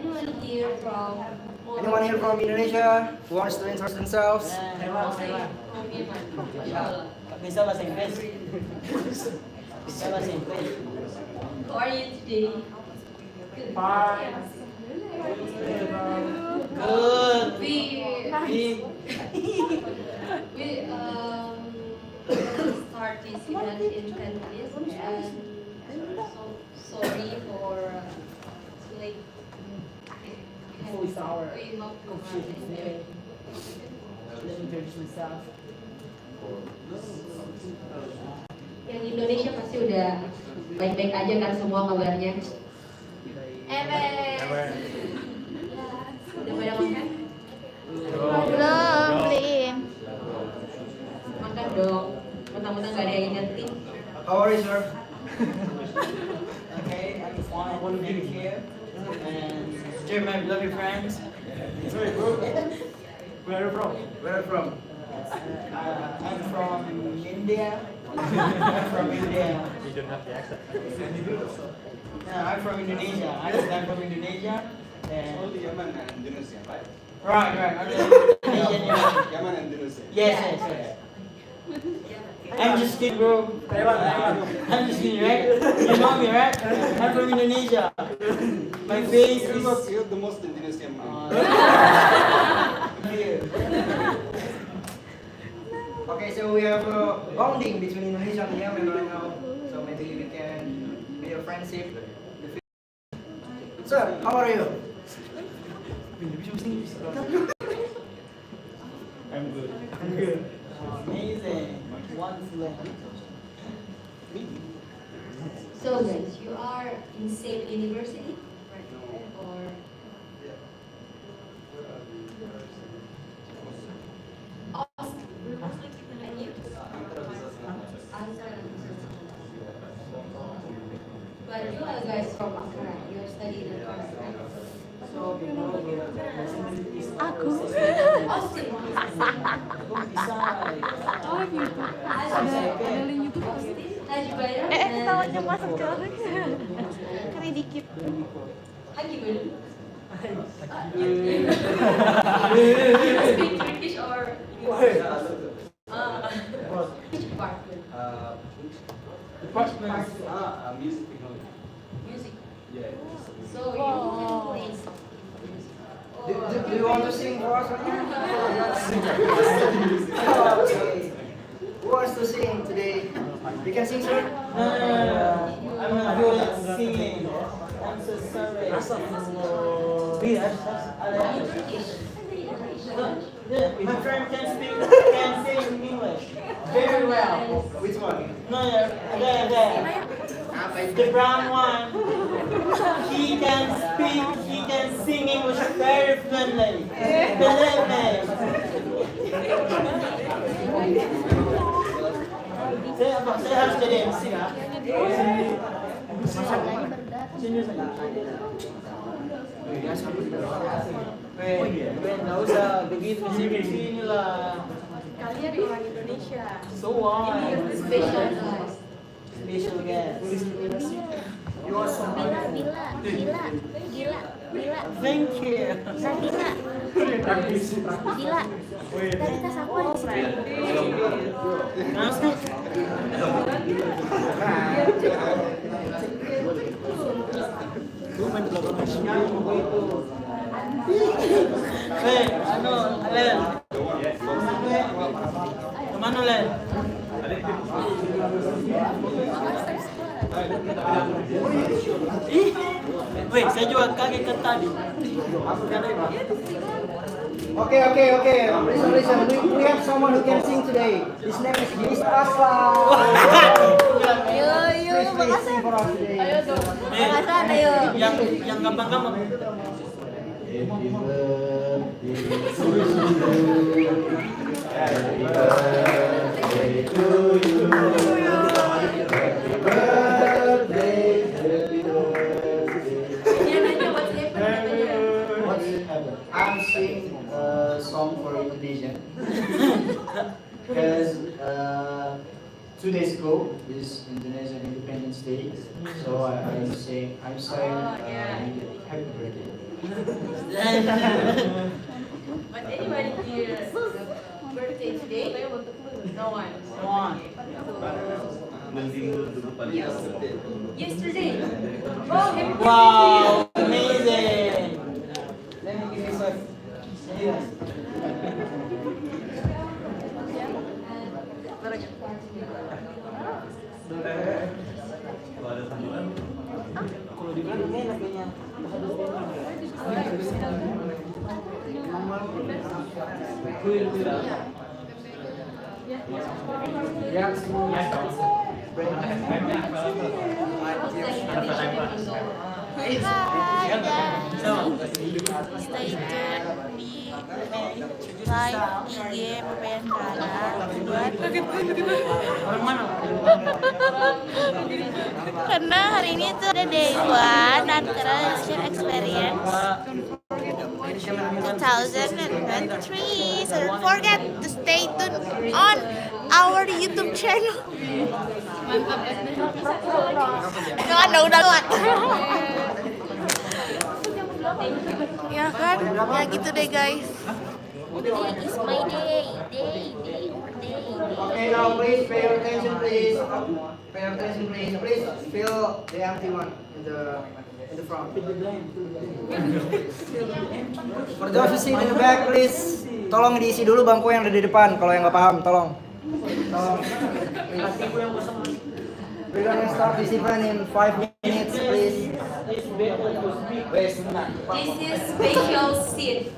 Anyone here from Anyone here from Indonesia who wants to introduce themselves? Bisa bahasa Inggris. Bisa bahasa Inggris. How are you today? Fine. Good. We start this event in 10 minutes and so sorry for late. Full hour. We hope to Confused. Let me introduce myself. Yang Indonesia pasti udah baik-baik aja kan semua kabarnya. Udah pada makan? Belum, beliin. Makan dong. Mentang-mentang gak ada yang ingetin. How are you, sir? Okay, I'm fine. Thank you. And dear my beloved friends. Sorry, bro. Where are you from? Where are you from? I'm from India. I'm from India. You don't have the accent. No, I'm from Indonesia. I'm from Indonesia. And Yaman and Indonesia, right? right. I'm Indonesian. Yaman and Indonesia. Yes. I'm just kidding, bro. I'm just kidding, right? You know me, right? I'm from Indonesia. My face is. You're the most Indonesian man. Okay, so we have a bonding between Indonesia and Yemen right now. So maybe we can be a friendship. Sir, how are you? I'm good. Amazing. Wonderful. So guys, you are in same university? Or and you? But you are guys from Ankara. You're studying in Ankara, right? Aku. Austin. Oh gitu. Ada link YouTube. Haji Bayram Ketawanya masuk jalan. Kali dikit. Haji Bayram. Speak Turkish or which department? Music technology. Music. Yeah. So you play music. Do you want to sing for us right now? Okay. Who wants to sing today? You can sing, sir? No. I'm not good at singing. I'm so sorry. My friend can sing English very well. Which one? No, there. The brown one. He can speak. He can sing English very fluently. Believe me. Saya harus jadi MC ya. Nggak usah begitu sini lah. Kalian orang Indonesia. So what? Special guys. Special guest. You are so Gila. Thank you. Gila. Tadi tas aku ada Len? Kemana Len? Wait, saya juga kaget kan tadi. Okay. Listen. We have someone who can sing today. His name is Mr. Aslan. Please sing for us today. Yang gampang-gampang. Happy birthday to you. Happy birthday. I'm singing a song for Indonesian because 2 days ago is Indonesian Independence Day, so I'm saying happy birthday. But anybody here birthday today? No one. Come on. Yesterday. Oh, happy birthday Wow, amazing. Let me give you some. Kalau di belakang enak kayaknya. Hai guys, stay tune di live IG PP Ankara buat karena hari ini tuh ada Day One Ankara Asian Experience 2023. So don't forget to stay tuned on our YouTube channel. Jangan udah lewat. Ya kan, ya gitu deh guys. Today is my day. Okay, now please pay attention, please. Pay attention, please. Please fill the empty one in the front. For those who sit in the back, please tolong diisi dulu bangku yang ada di depan. Kalau yang nggak paham, tolong. We're gonna start this event in 5 minutes, please. This is special seat.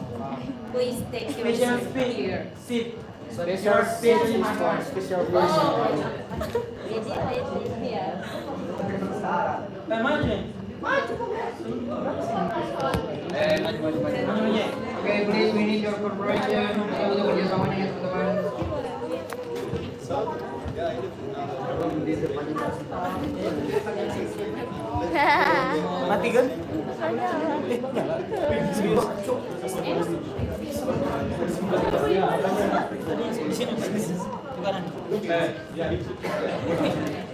Please take your Special seat here. seat. Special seat is for special person. Jadi ya. Maju. Okay, please, we need your cooperation. Kita butuh kerjasamanya ya teman-teman. Mati kan? Di sini.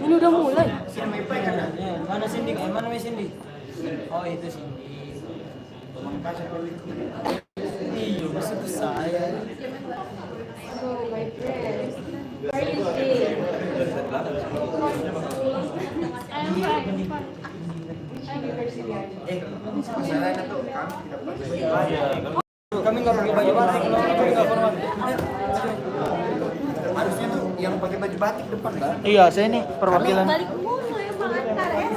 Ini udah mulai. Mana Cindy? Mana Cindy? Oh itu Cindy. Iya, maksud saya. Kami nggak pakai baju batik, kami nggak formal. Harusnya tuh yang pakai baju batik depan kan? Iya, saya nih perwakilan. Balik mulu ya Bang Ankara ya.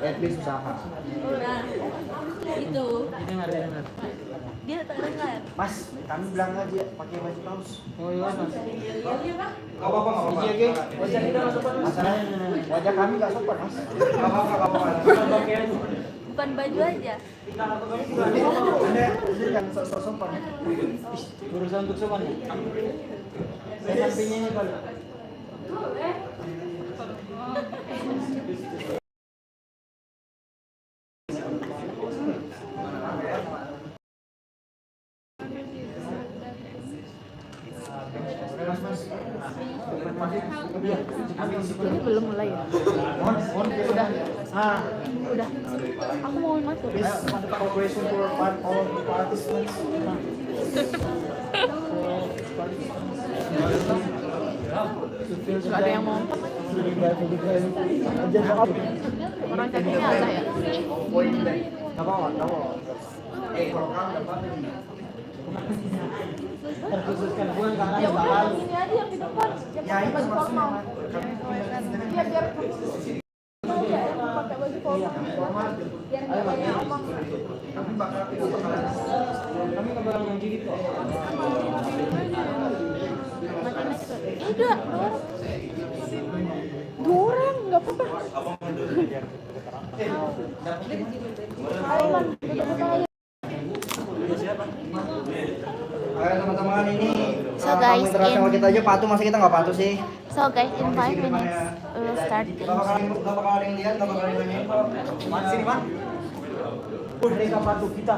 At least usaha. Nah, itu. Dengar. Dia tak dengar. Mas, kami bilang aja pakai baju kaos. Oh iya, Mas. Nggak apa-apa, nggak apa-apa. Iya, wajah kita nggak sopan, Mas. Wajah kami nggak sopan, Mas. Nggak apa-apa, nggak apa-apa. Bukan baju aja. Anda yang sok sopan. Berusaha untuk sopan ya? Saya sampingnya ini kalau. Ini belum mulai ya? Udah. Ah, Udah. Aku mau masuk. please cooperation for all participants. Gak ada yang mau. Orang cantiknya ada ya? Nggak apa-apa, nggak apa-apa. Kalau kamu dapat Terkhususkan bukan karena Ya udah bakal. yang ini aja yang di depan. Yang pakai baju formal. Iya biar tahu ya yang pakai baju formal. Biar nggak kayak omong. kami bakal Kami nggak bakal yang gigit kok. Udah, dua orang nggak apa-apa. Ayo teman-teman, ini So, guys, kamu interaksi sama kita aja patuh, masa kita nggak patuh sih? So guys, in 5 minutes we will start Nggak bakal ada yang lihat, nggak bakal ada yang nanyain kok. sini, Pak. Mereka patuh kita.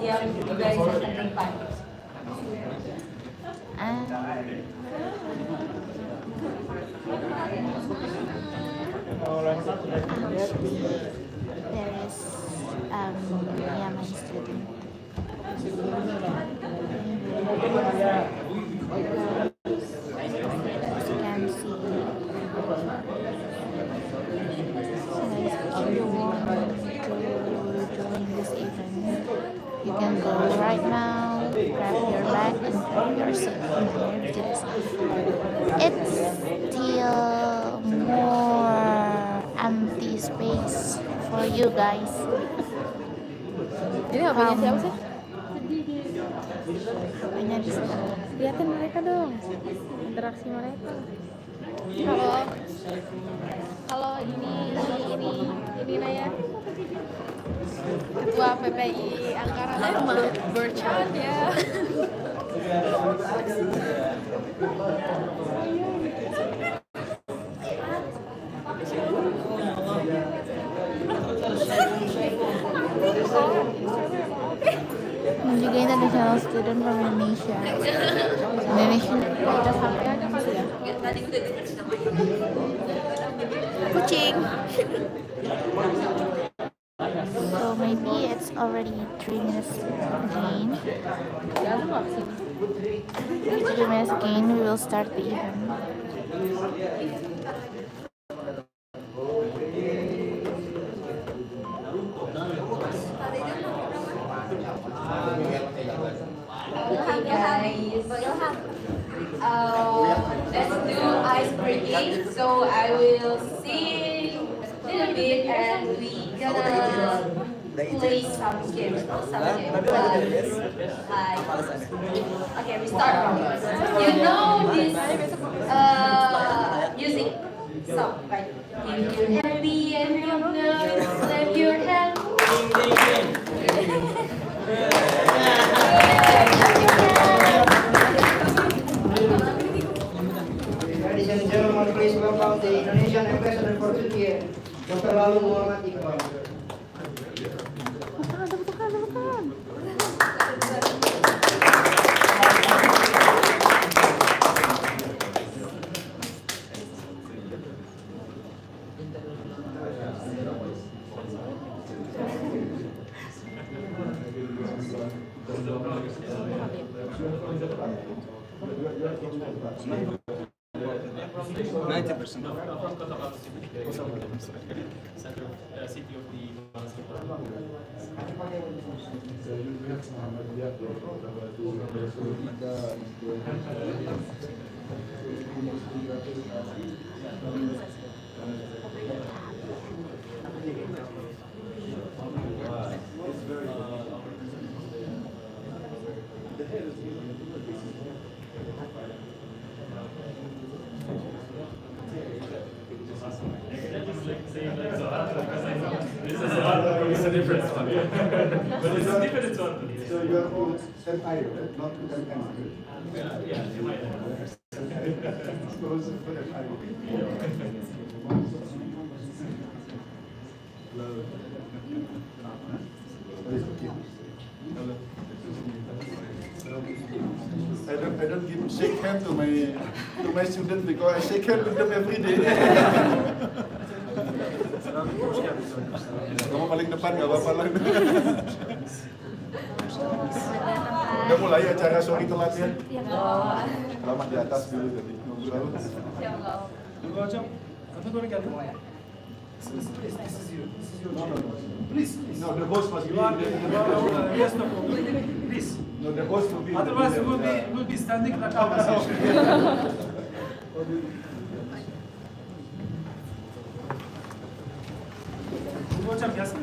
Yang di barisan terdepan. There is yeah, my student. As you can see. So guys, if you want to join this event, you can go right now, grab your bag and grab your seat. Because it's still more empty space for you guys. Ini apanya siapa sih? Hanya di sana. Lihatin mereka dong, interaksi mereka. Kalau ini Naya, ketua PPI Ankara emang bercanda ya. Dan juga international student from Indonesia. Indonesian kucing. So maybe it's already 3 minutes again. 3 minutes again, we will start the event. Ilham guys, let's do ice breaking. So I will sing a little bit and we gonna play some games. Okay, we start from you know this music song, right? If you're happy and you know, clap your hands. Ladies and gentlemen, please welcome the Indonesian ambassador for Turkey, Dr. Lalu Muhammad Iqbal. City of the It's a different one. But it's a different one. So you are all self-hire, right? Not self-hire. Yeah, you might have. I don't give shake hand to my students because I shake hand with them every day. Kamu paling depan nggak apa-apa lah. Udah mulai acara sorry telatnya. Selamat di atas dulu jadi ngobrol. Tunggu aja. Kata gue ganti. This is you. No. Please. No, the host must be. Yes, no problem. Please. No, the host will be. Otherwise, we'll be standing in a conversation. Tunggu aja biasa.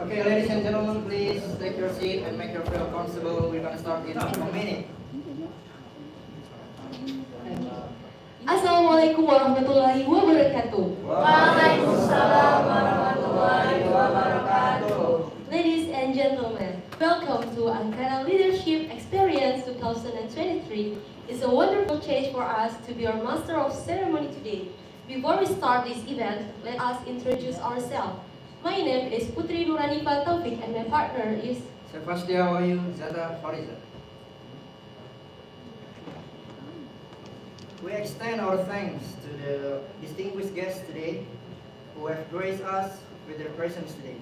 Okay, ladies and gentlemen, please take your seat and make your feel comfortable. We're gonna start in a minute. Assalamualaikum warahmatullahi wabarakatuh. Waalaikumsalam warahmatullahi wabarakatuh. Ladies and gentlemen, welcome to Ankara Leadership Experience 2023. It's a wonderful change for us to be your master of ceremony today. Before we start this event, let us introduce ourselves. My name is Putri Nuranifa Taufik and my partner is Sepastia Wahyu Zata Fariza. We extend our thanks to the distinguished guests today who have graced us with their presence today.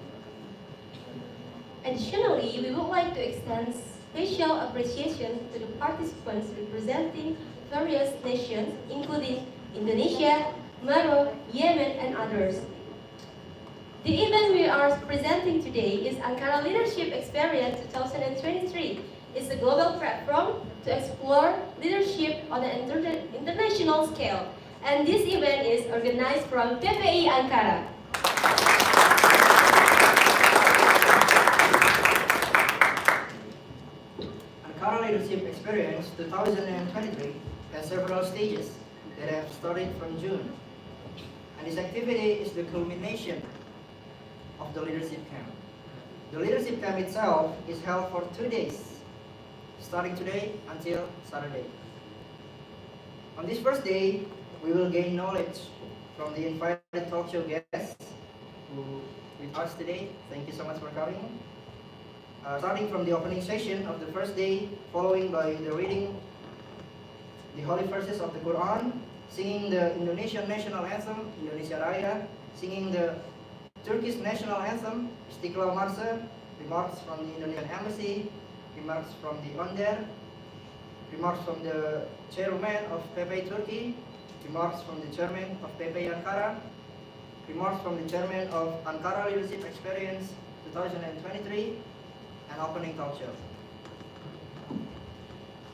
Additionally, we would like to extend special appreciation to the participants representing various nations, including Indonesia, Morocco, Yemen, and others. The event we are presenting today is Ankara Leadership Experience 2023. It's a global platform to explore leadership on an international scale. And this event is organized from PPI Ankara. Ankara Leadership Experience 2023 has several stages that have started from June. And this activity is the culmination of the leadership camp. The leadership camp itself is held for 2 days, starting today until Saturday. On this first day, we will gain knowledge from the invited talk show guests who with us today. Thank you so much for coming. Starting from the opening session of the first day, following by the reading the holy verses of the Quran, singing the Indonesian national anthem, Indonesia Raya, singing the Turkish national anthem, Istiqlal Marche, remarks from the Indonesian embassy, remarks from the UNDER, remarks from the chairman of PPI Turkey, remarks from the chairman of PPI Ankara, remarks from the chairman of Ankara Leadership Experience 2023, and opening talk show.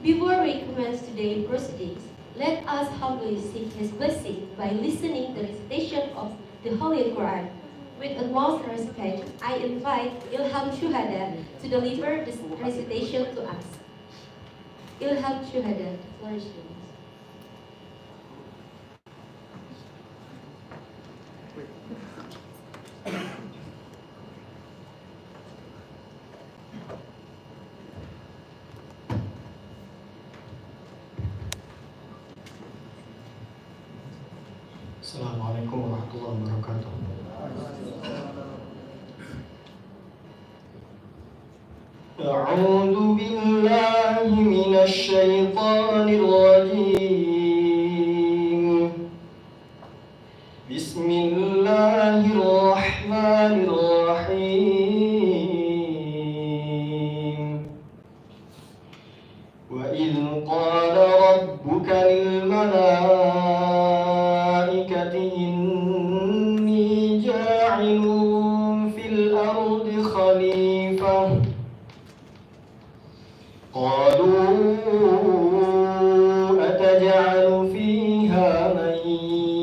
Before we commence today's proceedings, let us humbly seek His blessing by listening to the recitation of the Holy Quran. With utmost respect, I invite Ilham Shuhada to deliver this recitation to us. Ilham Shuhada, flourish. Assalamualaikum warahmatullahi wabarakatuh. أعوذ بالله من الشيطان الرجيم. بسم الله الرحمن الرحيم. وإذ قال ربك للملائكة إني جاعل في الأرض خليفة قالوا أتجعل فيها من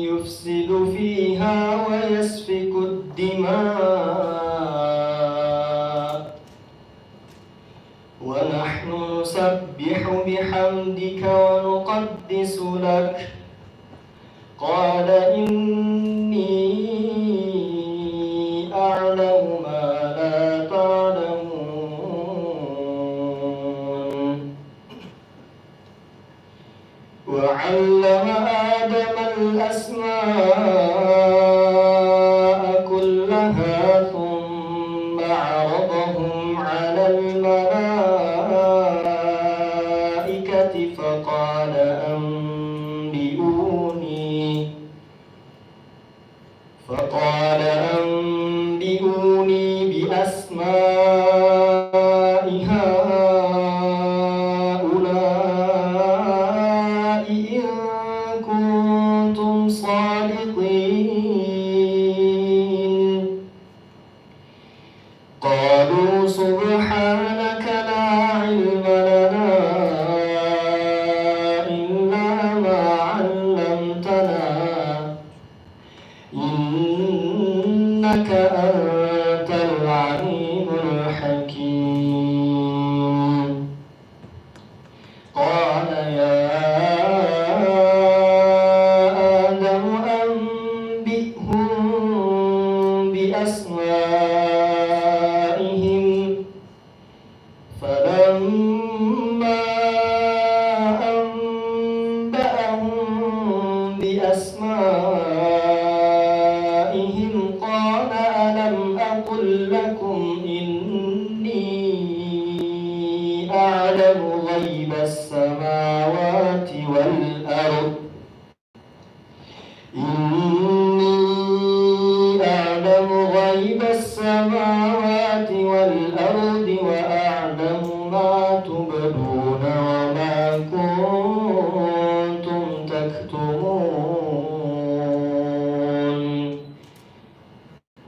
يفسد فيها ويسفك الدماء ونحن نسبح بحمدك ونقدس لك قال إني أعلم ما لا تعلمون وعلم آدم الأسماء كلها ثم عرضهم على الملائكة فقال أنبئوني بأسماء هؤلاء إن كنتم صادقين قالوا سبحانك لا علم لنا إلا ما علمتنا إنك أنت العليم الحكيم فلما أنبأهم بأسمائهم قال ألم أقل لكم إني أعلم غيب السماوات والأرض إني أعلم غيب السماوات والأرض وأعلم ما تبدون وما كنتم تكتمون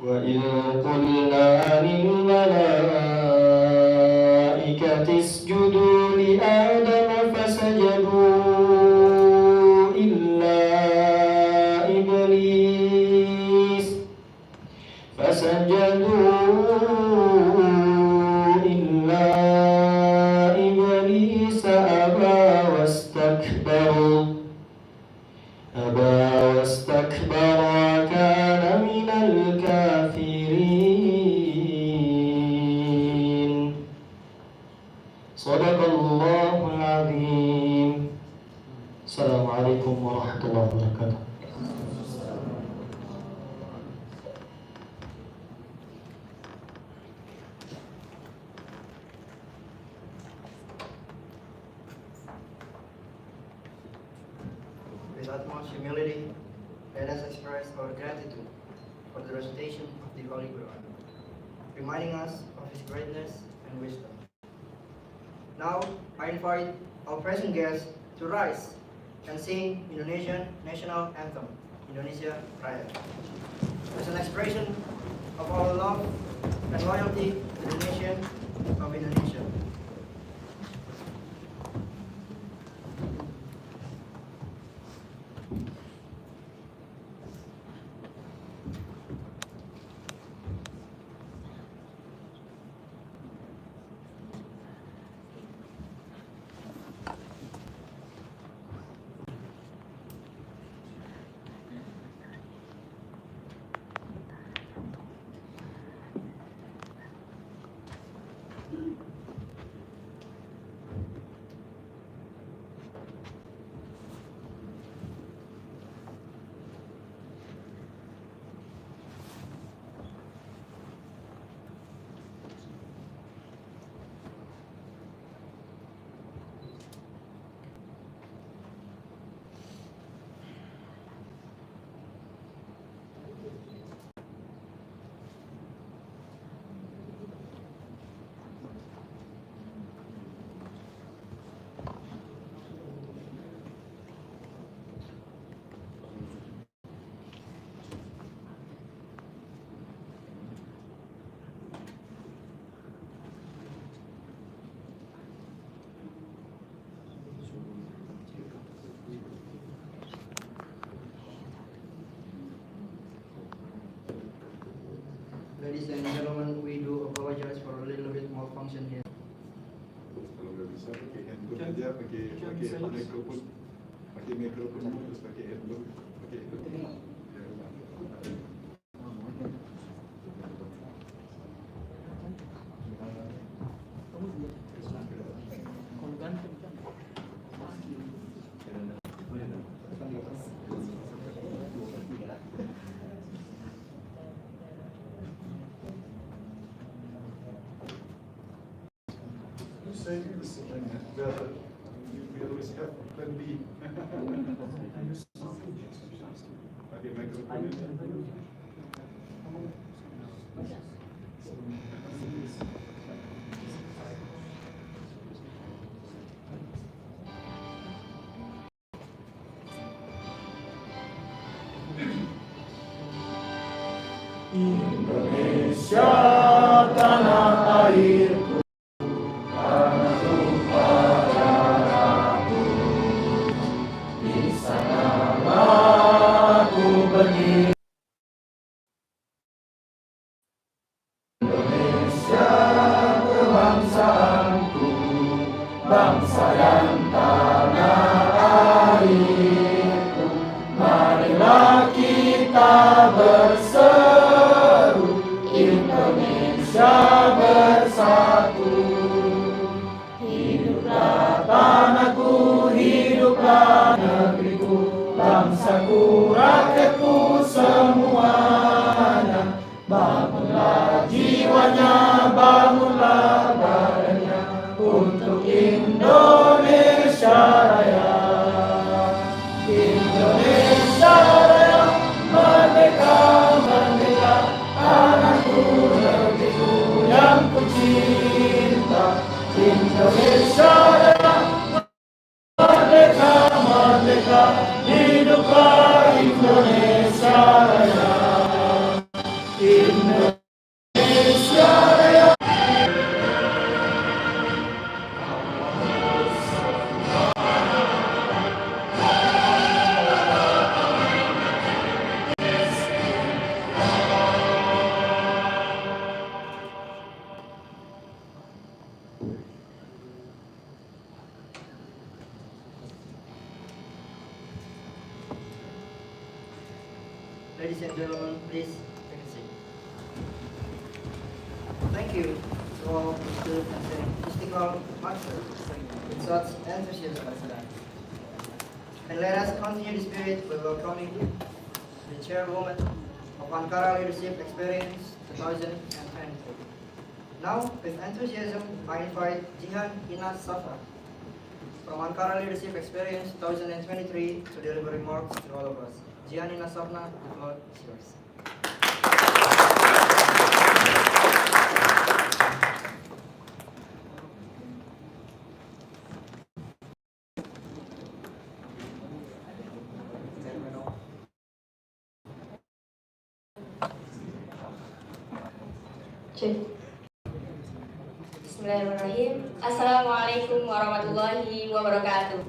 وإذ قلنا للملائكة اسجدوا لآدم فسجدوا إلا إبليس أبى واستكبر وكان من الكافرين صدق الله العظيم. Assalamualaikum warahmatullahi wabarakatuh. With utmost humility, let us express our gratitude for the recitation of the Holy Quran, reminding us of His greatness and wisdom. Now, I invite our present guests to rise and sing Indonesian national anthem, Indonesia Raya, as an expression of our love and loyalty to the nation of Indonesia. Ladies and gentlemen, we do apologize for a little bit malfunction here. Kalau nggak bisa pakai handphone aja, pakai mikrofon dulu, terus pakai handphone, pakai itu. Say this again. We always have plan B. Pakai mikrofon. Indonesia tanah airku. Bangsa dan tanah airku, marilah kita berseru, Indonesia bersatu. Anak-anakku, rakyatku semuanya, bangunlah jiwanya, bangunlah badannya untuk Indonesia Raya. Indonesia Raya, merdeka, merdeka, tanahku, negeriku yang kucinta. Indonesia Raya, merdeka, merdeka, hiduplah Indonesia Raya. Indonesia Raya. Ladies and gentlemen, please take a seat. Thank you to all who stood and sang mystical marches with such enthusiasm. And let us continue the spirit by welcoming the chairwoman of Ankara Leadership Experience 2023. Now, with enthusiasm, I invite Jihan Inas Safa from Ankara Leadership Experience 2023 to deliver remarks to all of us. Jihan Inas Safa, the floor is yours. Bismillahirrahmanirrahim. Assalamualaikum warahmatullahi wabarakatuh.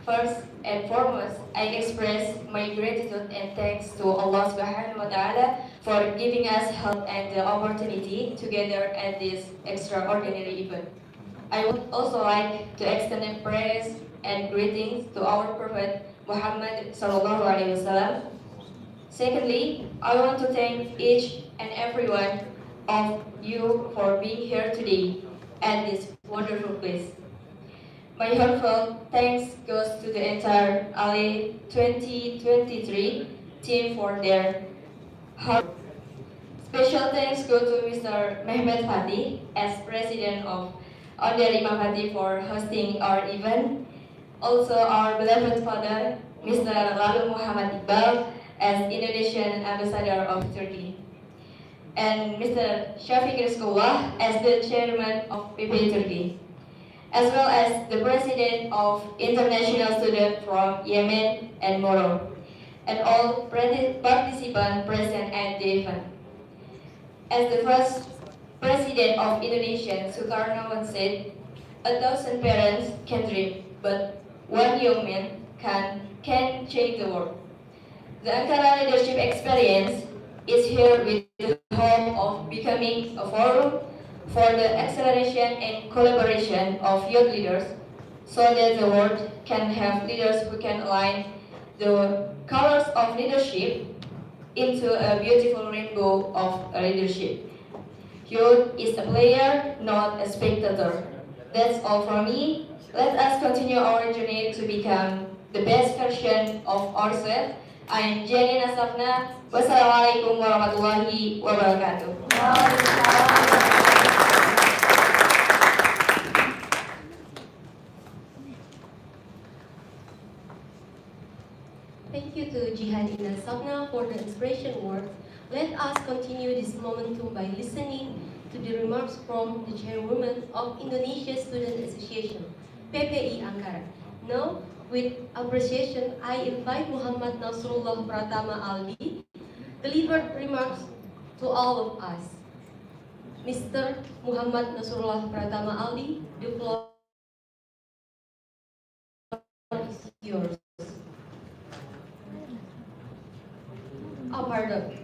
First and foremost, I express my gratitude and thanks to Allah Subhanahu wa Ta'ala for giving us health and the opportunity together at this extraordinary event. I would also like to extend praise and greetings to our Prophet Muhammad Sallallahu Alaihi Wasallam. Secondly, I want to thank each and every one of you for being here today at this wonderful place. My heartfelt thanks goes to the entire Ali 2023 team for their hard work. Special thanks go to Mr. Mehmet Fatih as president of Onder Imam Fatih for hosting our event. Also our beloved father, Mr. Lalu Muhammad Iqbal, as Indonesian Ambassador of Turkey, and Mr. Shafiq Rizkullah as the Chairman of PP Turkey, as well as the President of International Students from Yemen and Morocco, and all participants present at the event. As the first President of Indonesia, Soekarno once said, "1,000 parents can dream, but one young man can change the world." The Ankara Leadership Experience is here with the hope of becoming a forum for the acceleration and collaboration of youth leaders so that the world can have leaders who can align the colors of leadership into a beautiful rainbow of leadership. Youth is a player, not a spectator. That's all from me. Let us continue our journey to become the best version of ourselves. I am Jenny Nasafna. Wassalamualaikum warahmatullahi wabarakatuh. Thank you to Jihan Inas Safa for the inspiration word. Let us continue this momentum by listening to the remarks from the chairwoman of Indonesia Student Association, PPI Ankara. Now, with appreciation, I invite Muhammad Nasrullah Pratama Aldi deliver remarks to all of us. Mr. Muhammad Nasrullah Pratama Aldi, the floor is yours. Oh, pardon.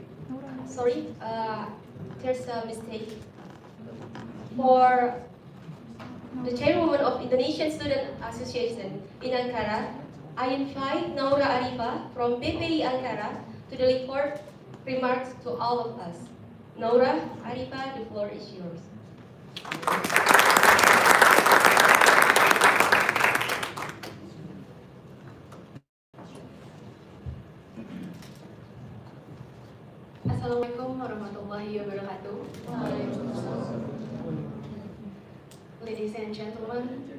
Sorry, there's a mistake. For the chairwoman of Indonesian Student Association in Ankara, I invite Naura Arifa from PPI Ankara to deliver remarks to all of us. Naura Arifa, the floor is yours. wabarakatuh. Ladies and gentlemen,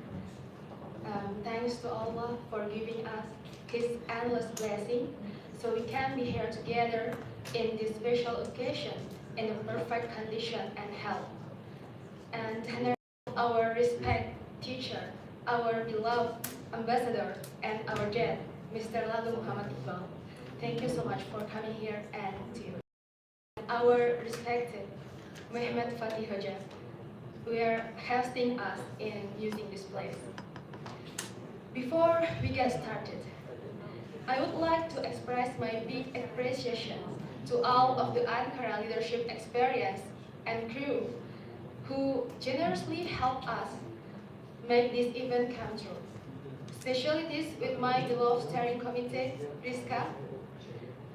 thanks to Allah for giving us His endless blessing so we can be here together in this special occasion in a perfect condition and health. And our respect teacher, our beloved ambassador, and our dad, Mr. Lalu Muhammad Iqbal. Thank you so much for coming here and to our respected Muhammad Fatih Hoja. We are hosting us in using this place. Before we get started, I would like to express my big appreciation to all of the Ankara leadership experience and crew who generously helped us make this event come true. Especially this with my beloved steering committee, Rizka,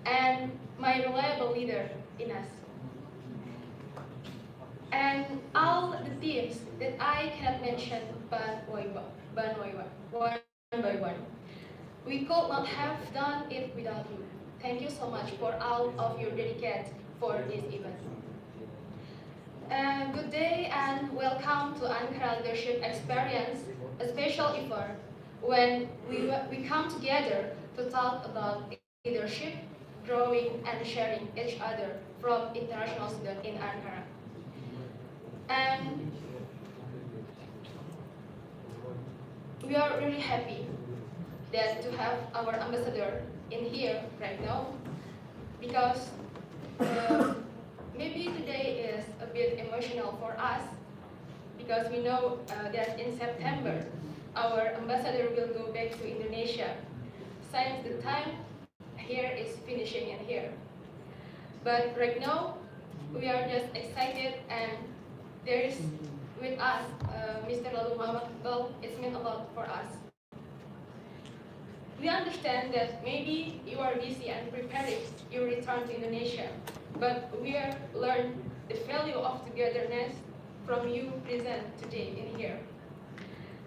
and my reliable leader, Inas. And all the teams that I cannot mention one by one. We could not have done it without you. Thank you so much for all of your dedication for this event. Good day and welcome to Ankara Leadership Experience, a special event when we come together to talk about leadership, growing and sharing each other from international students in Ankara. And we are really happy that to have our ambassador in here right now, because maybe today is a bit emotional for us, because we know that in September our ambassador will go back to Indonesia, since the time here is finishing in here. But right now we are just excited, and there is with us Mr. Lalu Muhammad Iqbal. It means a lot for us. We understand that maybe you are busy and preparing your return to Indonesia, but we are learn the value of togetherness from you present today in here.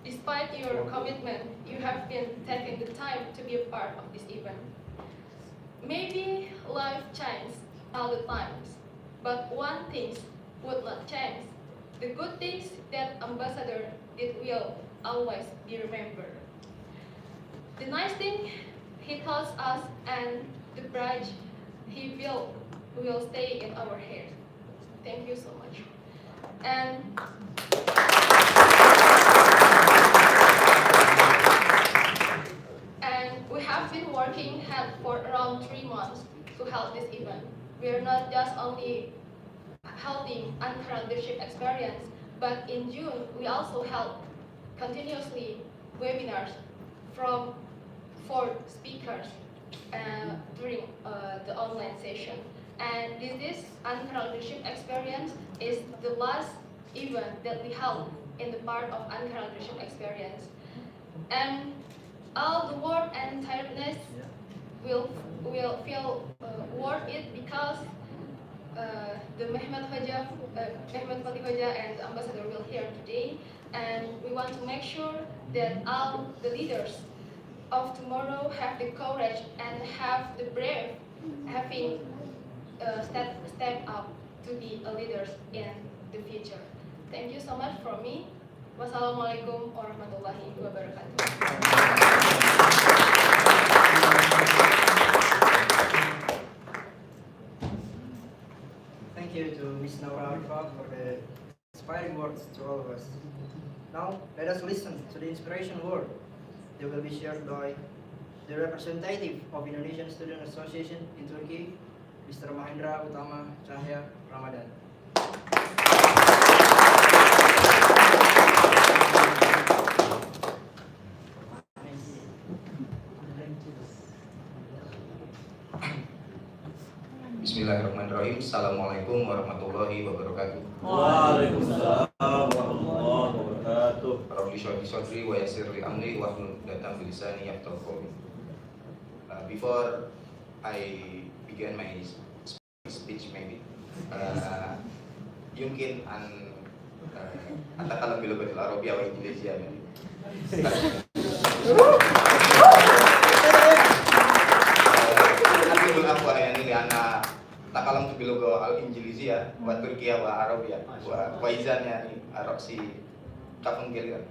Despite your commitment, you have been taking the time to be a part of this event. Maybe life changes all the times, but one thing would not change. The good things that ambassador did will always be remembered. The nice thing he taught us and the bridge he built will stay in our head. Thank you so much. And we have been working hard for around 3 months to help this event. We are not just only helping Ankara leadership experience, but in June we also held continuously webinars from 4 speakers during the online session. And this Ankara leadership experience is the last event that we held in the part of Ankara leadership experience. And all the work and tiredness will feel worth it, because the Muhammad Fatih Hoja and the ambassador will here today, and we want to make sure that all the leaders of tomorrow have the courage and have the brave having step up to be a leaders in the future. Thank you so much from me. Wassalamualaikum warahmatullahi wabarakatuh. Thank you to Ms. Naura Arifat for the inspiring words to all of us. Now, let us listen to the inspiration word that will be shared by the representative of Indonesian Student Association in Turkey, Mr. Mahendra Utama Cahya Ramadan. Bismillahirrahmanirrahim. Assalamualaikum warahmatullahi wabarakatuh. Waalaikumsalam warahmatullahi wabarakatuh. Rabbi shrah li sadri wa yassir li amri wahlul 'uqdatam min lisani yafqahu qawli. Before I begin my speech, maybe يمكن أن أتكلم باللغة العربية والإنجليزية. أقول الأخوة يعني لأن takalam bilogo al-Injilizia wa Turkiya wa Arabia wa izan yani Arab si kafung gelir.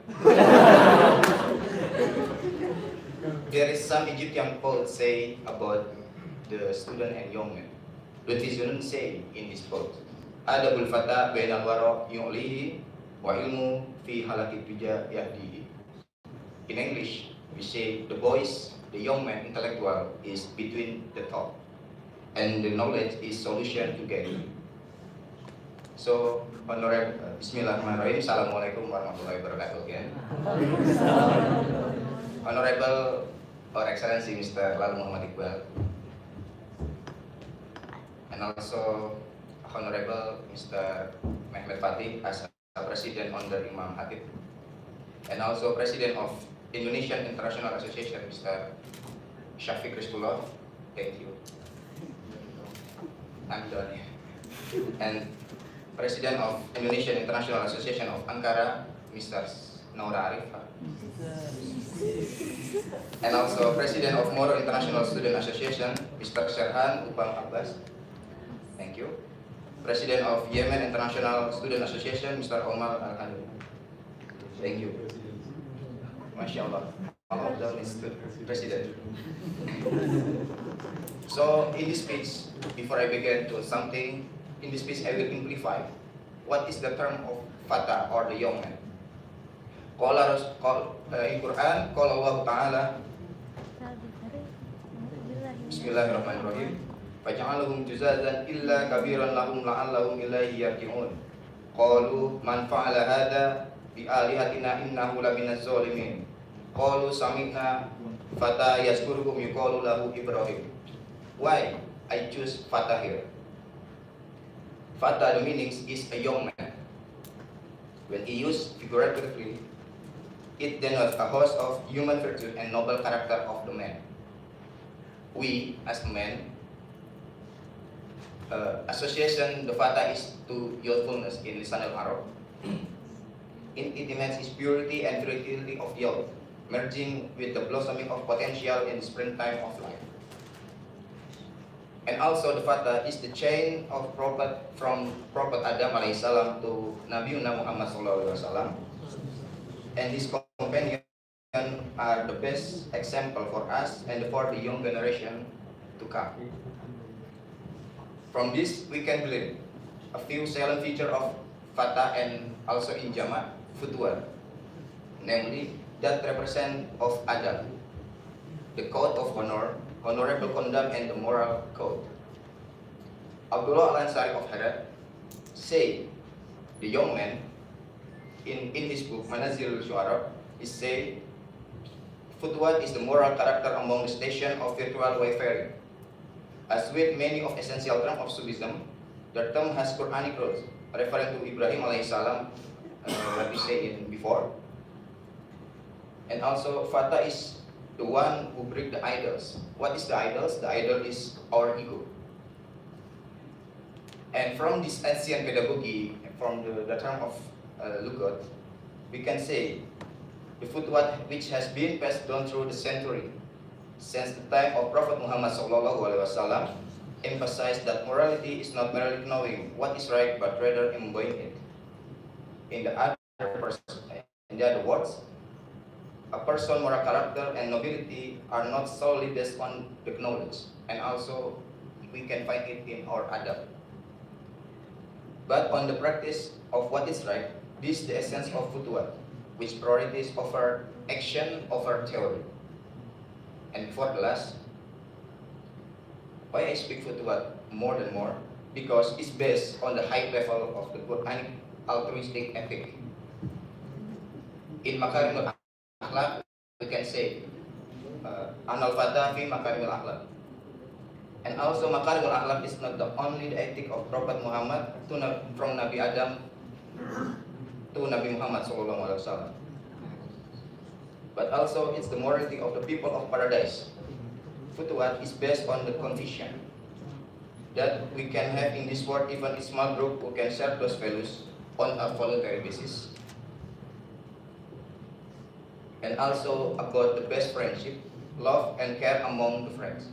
There is some Egyptian quote say about the student and young men. The Tizunun say in this quote, Adabul fata bainal wara yu'lihi wa ilmu fi halakit tuja yahdihi. In English, we say the boys, the young man intellectual is between the top, and the knowledge is solution to get it. So, Honorable Bismillahirrahmanirrahim. Assalamualaikum warahmatullahi wabarakatuh again. Honorable Our Excellency Mr. Lalu Muhammad Iqbal, and also Honorable Mr. Mehmet Fatih as a President under Imam Hatib, and also President of Indonesian International Association Mr. Syafiq Rizqullah. Thank you. I'm done. And President of Indonesian International Association of Ankara Mr. Naura Arif. And also President of Moro International Student Association Mr. Sherhan Upang Abbas. Thank you. President of Yemen International Student Association Mr. Omar Al-Khalid. Thank you. Masya Allah, all of them is the President. So in this speech, before I begin to something, in this speech I will simplify what is the term of fata or the young man. In Quran, qala Allah Ta'ala, Bismillahirrahmanirrahim, faj'alahum juzazan illa kabiran lahum la'allahum ilaihi yarji'un. Qalu man fa'ala hadha bi alihatina innahu laminaz zalimin. Qalu sami'na fata yazkurukum yuqalu lahu Ibrahim. Why I choose fata here? Fata, the meanings is a young man. When he used figuratively, it denotes a host of human virtue and noble character of the man. We, as men, association the fata is to youthfulness in lisan al-Arab. It demands is purity and fertility of youth, merging with the blossoming of potential in the springtime of life. And also the fata is the chain of prophet from Prophet Adam alaihissalam to Nabi Muhammad sallallahu alaihi wasallam, and his companions are the best example for us and for the young generation to come. From this we can glean a few salient features of fata and also in Jama' Futuwar, namely that represent of adab, the code of honor, honorable conduct, and the moral code. Abdullah Al-Ansari of Herat say the young man in his book Manazil Syu'ara is say Futuwat is the moral character among the station of virtual wayfaring. As with many of essential terms of Sufism, the term has Quranic roots, referring to Ibrahim alaihissalam, what we said before. And also, fata is the one who break the idols. What is the idols? The idol is our ego. And from this ancient pedagogy, from the term of Lugat, we can say the Futuwat which has been passed down through the century since the time of Prophet Muhammad SAW emphasized that morality is not merely knowing what is right, but rather embodying it. In the other words, a person's moral character and nobility are not solely based on the knowledge, and also we can find it in our adab, but on the practice of what is right. This is the essence of Futuwat, which priorities over action over theory. And before the last, why I speak Futuwat more than more? Because it's based on the high level of the Quranic altruistic ethic. In Makarimul Akhlaq, we can say Anal Fata fi Makarimul Akhlaq. And also Makarimul Akhlaq is not the only the ethic of Prophet Muhammad from Nabi Adam to Nabi Muhammad SAW, but also it's the morality of the people of paradise. Futuwat is based on the conviction that we can have in this world even a small group who can share those values on a voluntary basis. And also about the best friendship, love and care among the friends.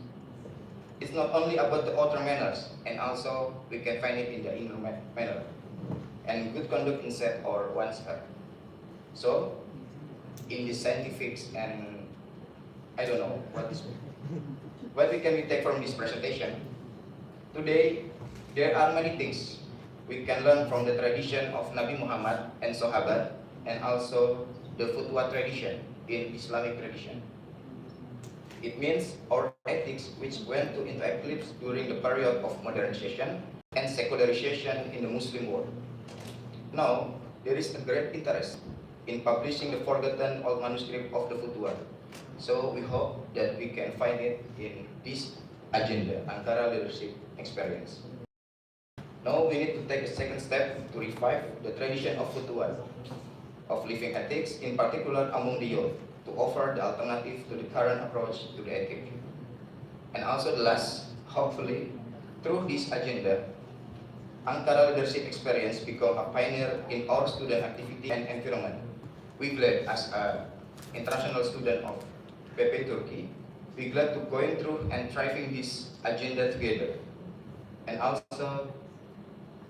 It's not only about the outer manners, and also we can find it in the inner manner, and good conduct inside or one's heart. So, in the scientifics and I don't know what we can take from this presentation. Today, there are many things we can learn from the tradition of Nabi Muhammad and Sahabat, and also the Futwa tradition in Islamic tradition. It means our ethics which went into eclipse during the period of modernization and secularization in the Muslim world. Now, there is a great interest in publishing the forgotten old manuscript of the Futwa. So we hope that we can find it in this agenda, Ankara Leadership Experience. Now we need to take a second step to revive the tradition of Futwa, of living ethics, in particular among the youth, to offer the alternative to the current approach to the ethic. And also the last, hopefully, through this agenda, Ankara Leadership Experience become a pioneer in our student activity and environment. We glad as an international student of PP Turkey, we glad to going through and driving this agenda together. And also,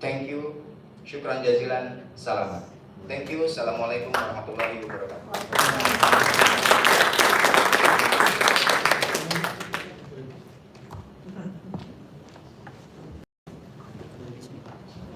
thank you, syukran jazilan, salamat. Thank you, assalamualaikum warahmatullahi wabarakatuh.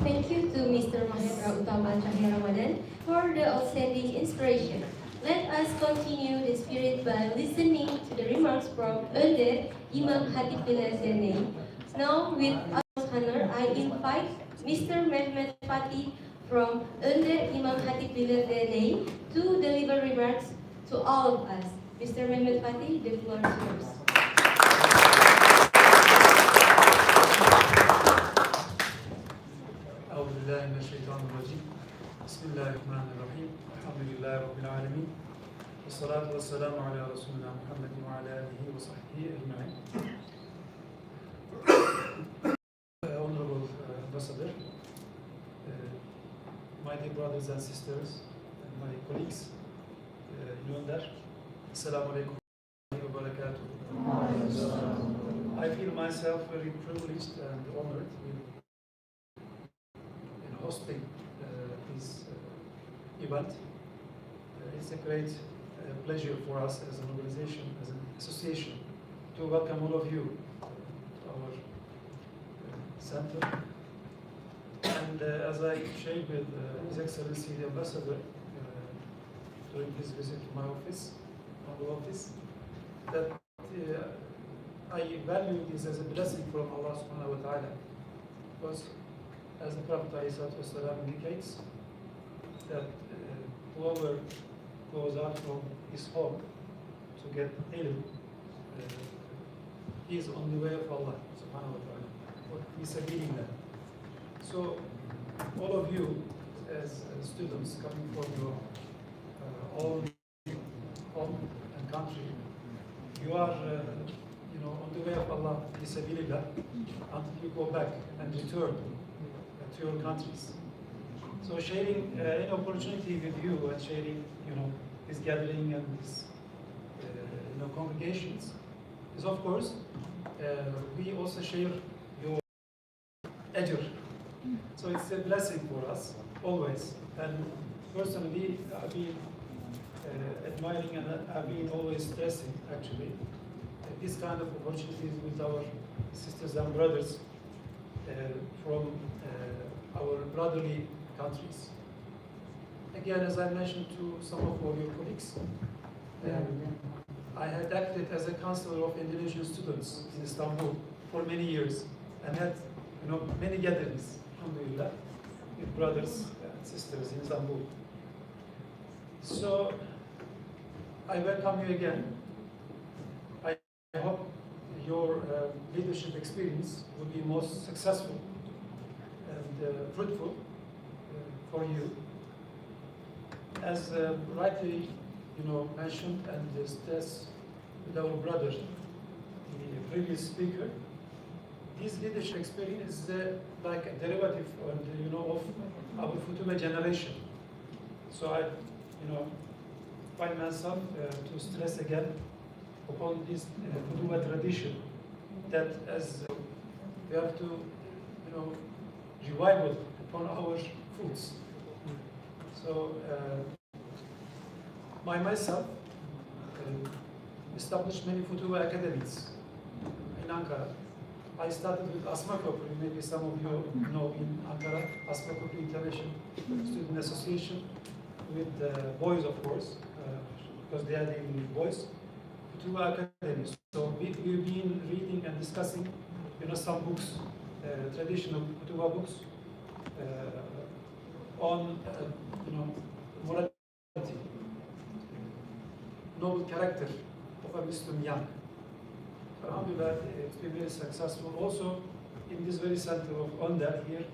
Thank you to Mr. Mahendra Utama Cahya Ramadan for the outstanding inspiration. Let us continue the spirit by listening to the remarks from Elder Imam Hatib bin Azene. Now, with utmost honor, I invite Mr. Mehmet Fatih from Elder Imam Hatib bin Azene to deliver remarks to all of us. Mr. Mehmet Fatih, the floor is yours. أعوذ بالله من الشيطان الرجيم بسم الله الرحمن الرحيم الحمد لله رب العالمين والصلاة والسلام على رسولنا محمد وعلى آله وصحبه أجمعين. Honorable Ambassador, my dear brothers and sisters, and my colleagues, in Önder, Assalamu alaikum wa barakatuh. I feel myself very privileged and honored in hosting this event. It's a great pleasure for us as an organization, as an association, to welcome all of you to our center. And as I shared with His Excellency the Ambassador during his visit to my office, humble office, that I value this as a blessing from Allah subhanahu wa ta'ala, because as the Prophet ﷺ indicates, that whoever goes out from his home to get ilm, he is on the way of Allah subhanahu wa ta'ala, or he's meaning that. So all of you as students coming from your own home and country, you are on the way of Allah, fisabilillah, until you go back and return to your countries. So sharing an opportunity with you and sharing, this gathering and this, congregations is, of course, we also share your ajr. So it's a blessing for us always. And personally, I've been admiring and I've been always stressing actually this kind of opportunities with our sisters and brothers from our brotherly countries. Again, as I mentioned to some of your colleagues, I had acted as a counselor of Indonesian students in Istanbul for many years and had many gatherings, alhamdulillah, with brothers and sisters in Istanbul. So I welcome you again. I hope your leadership experience will be most successful and fruitful for you. As rightly mentioned and stressed with our brother, the previous speaker, this leadership experience is like a derivative of our Futuma generation. So I find myself to stress again upon this Futuma tradition that as we have to, revival upon our foods. So myself established many Futuva academies in Ankara. I started with Asma Köprü, maybe some of you know in Ankara, Asma Köprü International Student Association, with boys, of course, because they are dealing with boys, Futuva academies. So we've been reading and discussing, some books, traditional Futuva books, on, morality, noble character of a Muslim young. Alhamdulillah, it's been very successful. Also, in this very center of Onda here,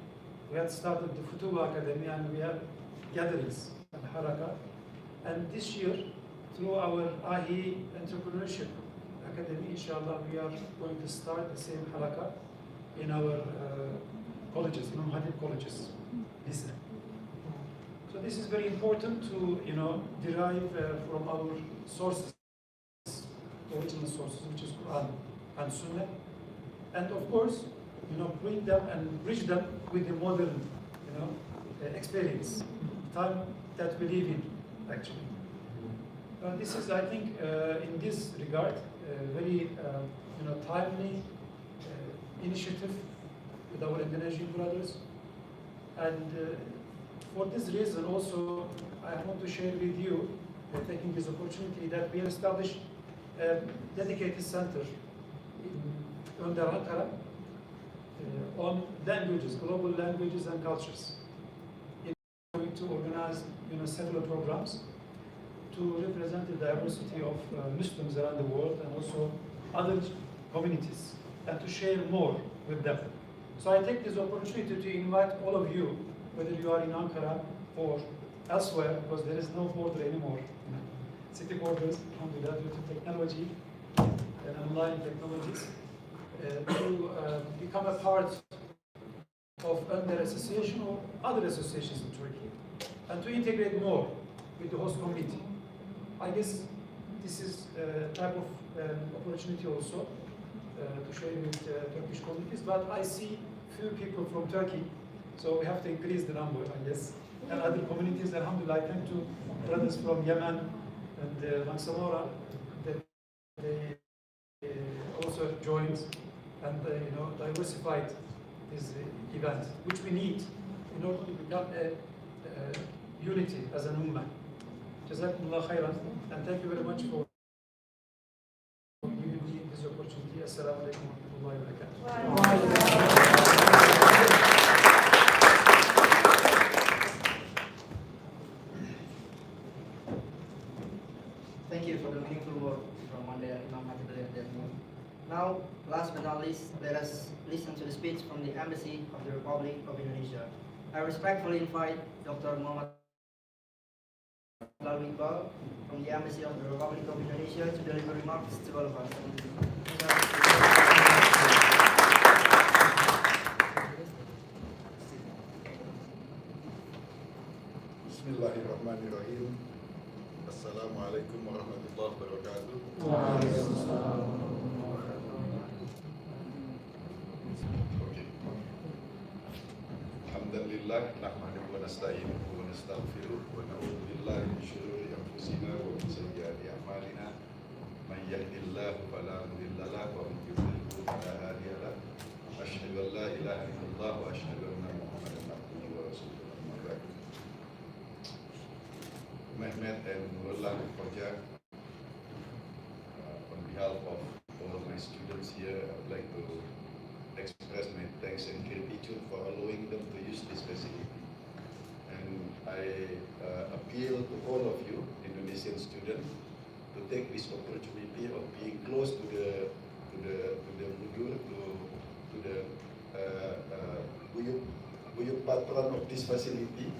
we had started the Futuva Academy and we have gatherings and haraka. And this year, through our AHI Entrepreneurship Academy, inshallah, we are going to start the same haraka in our colleges, Imam Hadid colleges. So this is very important to, derive from our sources, original sources, which is Quran and Sunnah, and of course, bring them and bridge them with the modern, experience, time that we live in, actually. This is, I think, in this regard, very, timely initiative with our Indonesian brothers, and for this reason, also, I want to share with you, taking this opportunity, that we have established a dedicated center in Ankara on languages, global languages and cultures. We're going to organize, several programs to represent the diversity of Muslims around the world and also other communities, and to share more with them. So I take this opportunity to invite all of you, whether you are in Ankara or elsewhere, because there is no border anymore. City borders, alhamdulillah, due to technology and online technologies, to become a part of Önder Association or other associations in Turkey, and to integrate more with the host community. I guess this is a type of opportunity also to share with Turkish communities, but I see few people from Turkey, so we have to increase the number, I guess, and other communities. Alhamdulillah, I thank to brothers from Yemen and Mansamora, that they also joined and diversified this event, which we need in order to become a unity as an ummah. Jazakumullah khairan, and thank you very much for giving me this opportunity. Assalamu alaikum wa rahmatullahi wa barakatuh. Thank you for the meaningful word from Imam Hadid. Now, last but not least, let us listen to the speech from the Embassy of the Republic of Indonesia. I respectfully invite Dr. Muhammad Iqbal from the Embassy of the Republic of Indonesia to deliver remarks to all of us. Bismillahirrahmanirrahim. Assalamualaikum warahmatullahi wabarakatuh. Alhamdulillah, nahmaduhu wa nasta'inuhu wa nastaghfiruh wa na'udzu billahi min shururi anfusina wa min sayyiati a'malina. Man yahdihillahu fala mudilla lahu wa man yudlil fala hadiya lahu. Asyhadu an la ilaha illallah wa asyhadu anna Muhammadan abduhu wa rasuluh. Mehmet and Nurullah Koja, on behalf of all my students here, I would like to express my thanks and gratitude for allowing them to use this facility. And I appeal to all of you, Indonesian students, to take this opportunity of being close to the mudur, to the buyuk patron of this facility,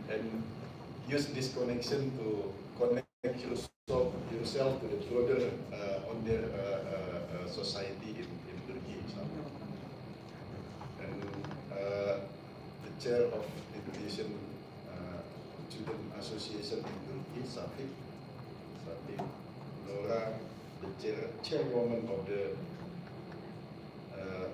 and use this connection to connect yourself to the broader on their society in Turkey. And the chair of Indonesian Student Association in Turkey, Safi, Nora, the chairwoman of the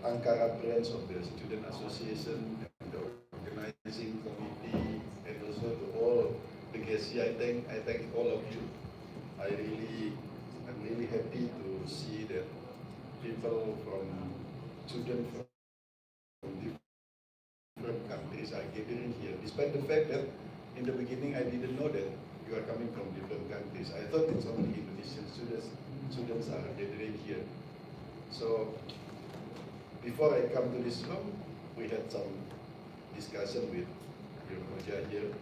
Ankara branch of the Student Association and the organizing committee, and also to all the guests here. I thank all of you. I'm really happy to see that people students from different countries are gathering here, despite the fact that in the beginning I didn't know that you are coming from different countries. I thought it's only Indonesian students are gathering here. So before I come to this room, we had some discussion with your Hoja here,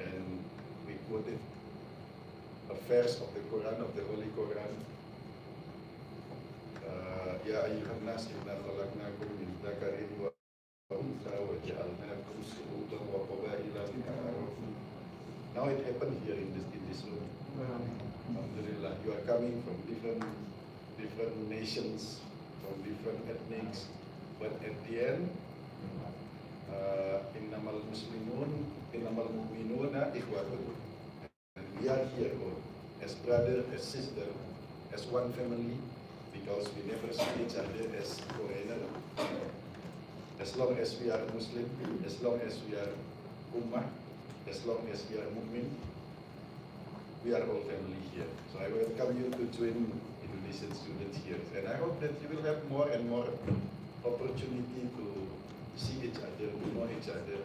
and we quoted a verse of the Quran, of the Holy Quran. Ya ayyuhan nas inna khalaqnakum min dzakarin wa untha wa ja'alnakum shu'uban wa qabaila lita'arafu. Now it happened here in this room. Alhamdulillah, you are coming from different nations, from different ethnics, but at the end, innamal mu'minuna ikhwatun. And we are here all, as brother, as sister, as one family, because we never see each other as foreigner. As long as we are Muslim, as long as we are Ummah, as long as we are Mu'min, we are all family here. So I welcome you to join Indonesian students here, and I hope that you will have more and more opportunity to see each other, to know each other,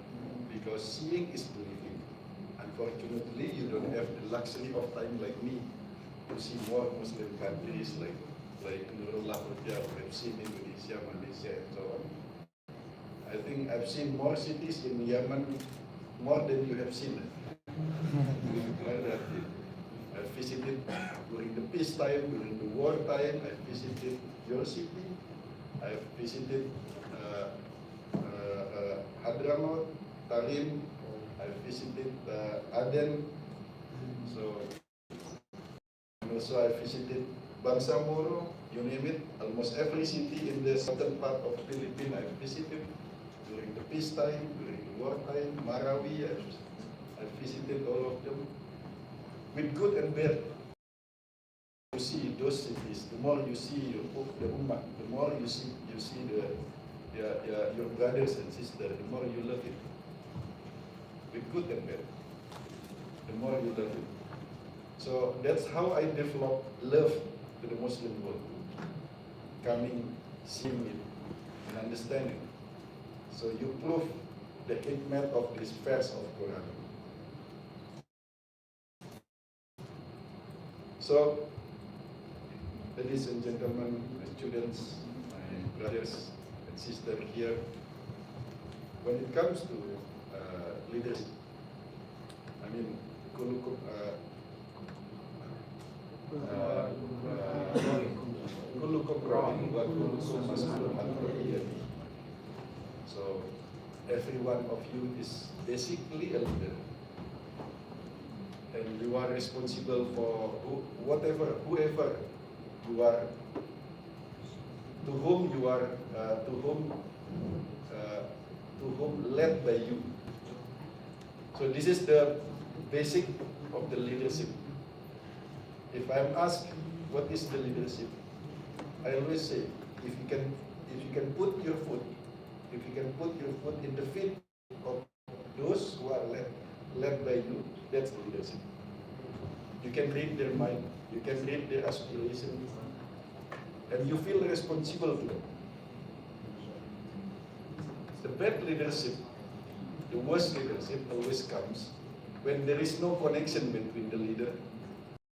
because seeing is believing. Unfortunately, you don't have the luxury of time like me to see more Muslim countries like Nurullah Hoja, I've seen Indonesia, Malaysia, and so on. I think I've seen more cities in Yemen, more than you have seen. I visited during the peace time, during the war time. I visited your city. I visited Hadramaut, Tarim. I visited Aden. So, and also I visited Bangsamoro, you name it. Almost every city in the southern part of Philippines I visited during the peace time, during the war time. Marawi, I visited all of them. With good and bad, you see those cities. The more you see the Ummah, the more you see your brothers and sisters, the more you love it. With good and bad, the more you love it. So that's how I develop love to the Muslim world. Coming, seeing it, and understanding. So you prove the hikmah of this verse of Quran. So, ladies and gentlemen, my students, my brothers and sisters here, when it comes to leadership, I mean, so every one of you is basically a leader. And you are responsible for whoever you are, to whom led by you. So this is the basic of the leadership. If I'm asked what is the leadership, I always say, if you can put your foot in the feet of those who are led by you, that's leadership. You can read their mind, you can read their aspirations, and you feel responsible to them. The bad leadership, the worst leadership always comes when there is no connection between the leader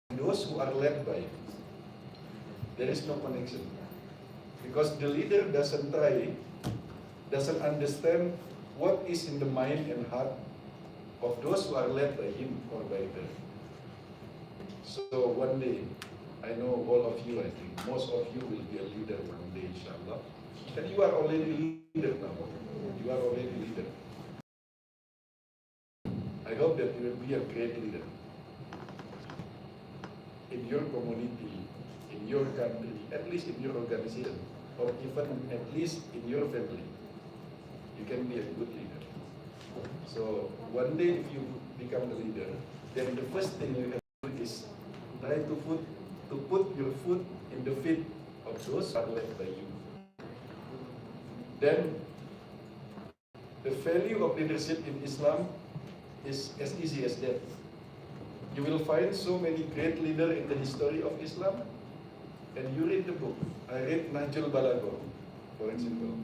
and those who are led by it. There is no connection. Because the leader doesn't understand what is in the mind and heart of those who are led by him or by her. So one day, I know all of you, I think, most of you will be a leader one day, inshallah. And you are already a leader now. You are already a leader. I hope that you will be a great leader in your community, in your country, at least in your organization, or even at least in your family. You can be a good leader. So one day if you become a leader, then the first thing you have to do is try to put your foot in the feet of those who are led by you. then the value of leadership in Islam is as easy as that. You will find so many great leaders in the history of Islam, and you read the book. I read Najul Balaghah, for example,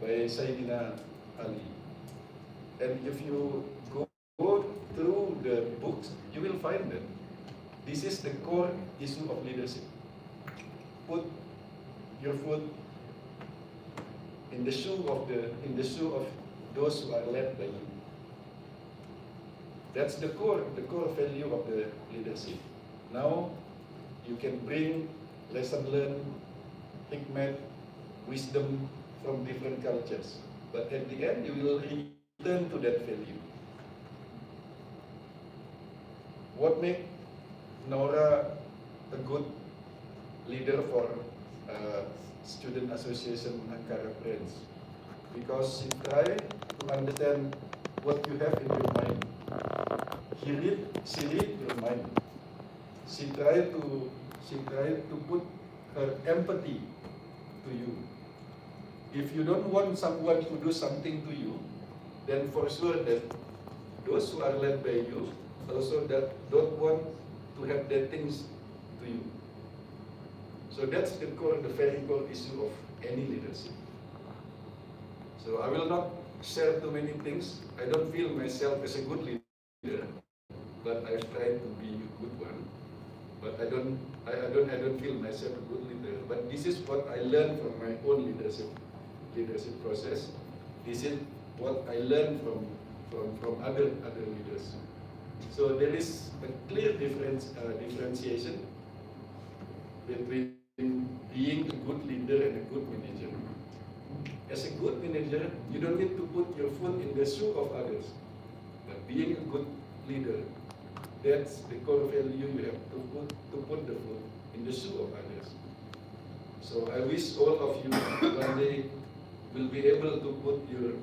by Sayyidina Ali. And if you go through the books, you will find that this is the core issue of leadership. Put your foot in the shoe of those who are led by you. That's the core value of the leadership. Now you can bring lesson learned, hikmat, wisdom from different cultures. But at the end, you will return to that value. What makes Nora a good leader for Student Association Ankara Friends? Because she tried to understand what you have in your mind. She read your mind. She tried to put her empathy to you. If you don't want someone to do something to you, then for sure that those who are led by you also that don't want to have their things to you. So that's the very core issue of any leadership. So I will not share too many things. I don't feel myself as a good leader, but I've tried to be a good one. But I don't feel myself a good leader. But this is what I learned from my own leadership process. This is what I learned from other leaders. So there is a clear differentiation between being a good leader and a good manager. As a good manager, you don't need to put your foot in the shoe of others. But being a good leader, that's the core value you have to put the foot in the shoe of others. So I wish all of you one day will be able to put your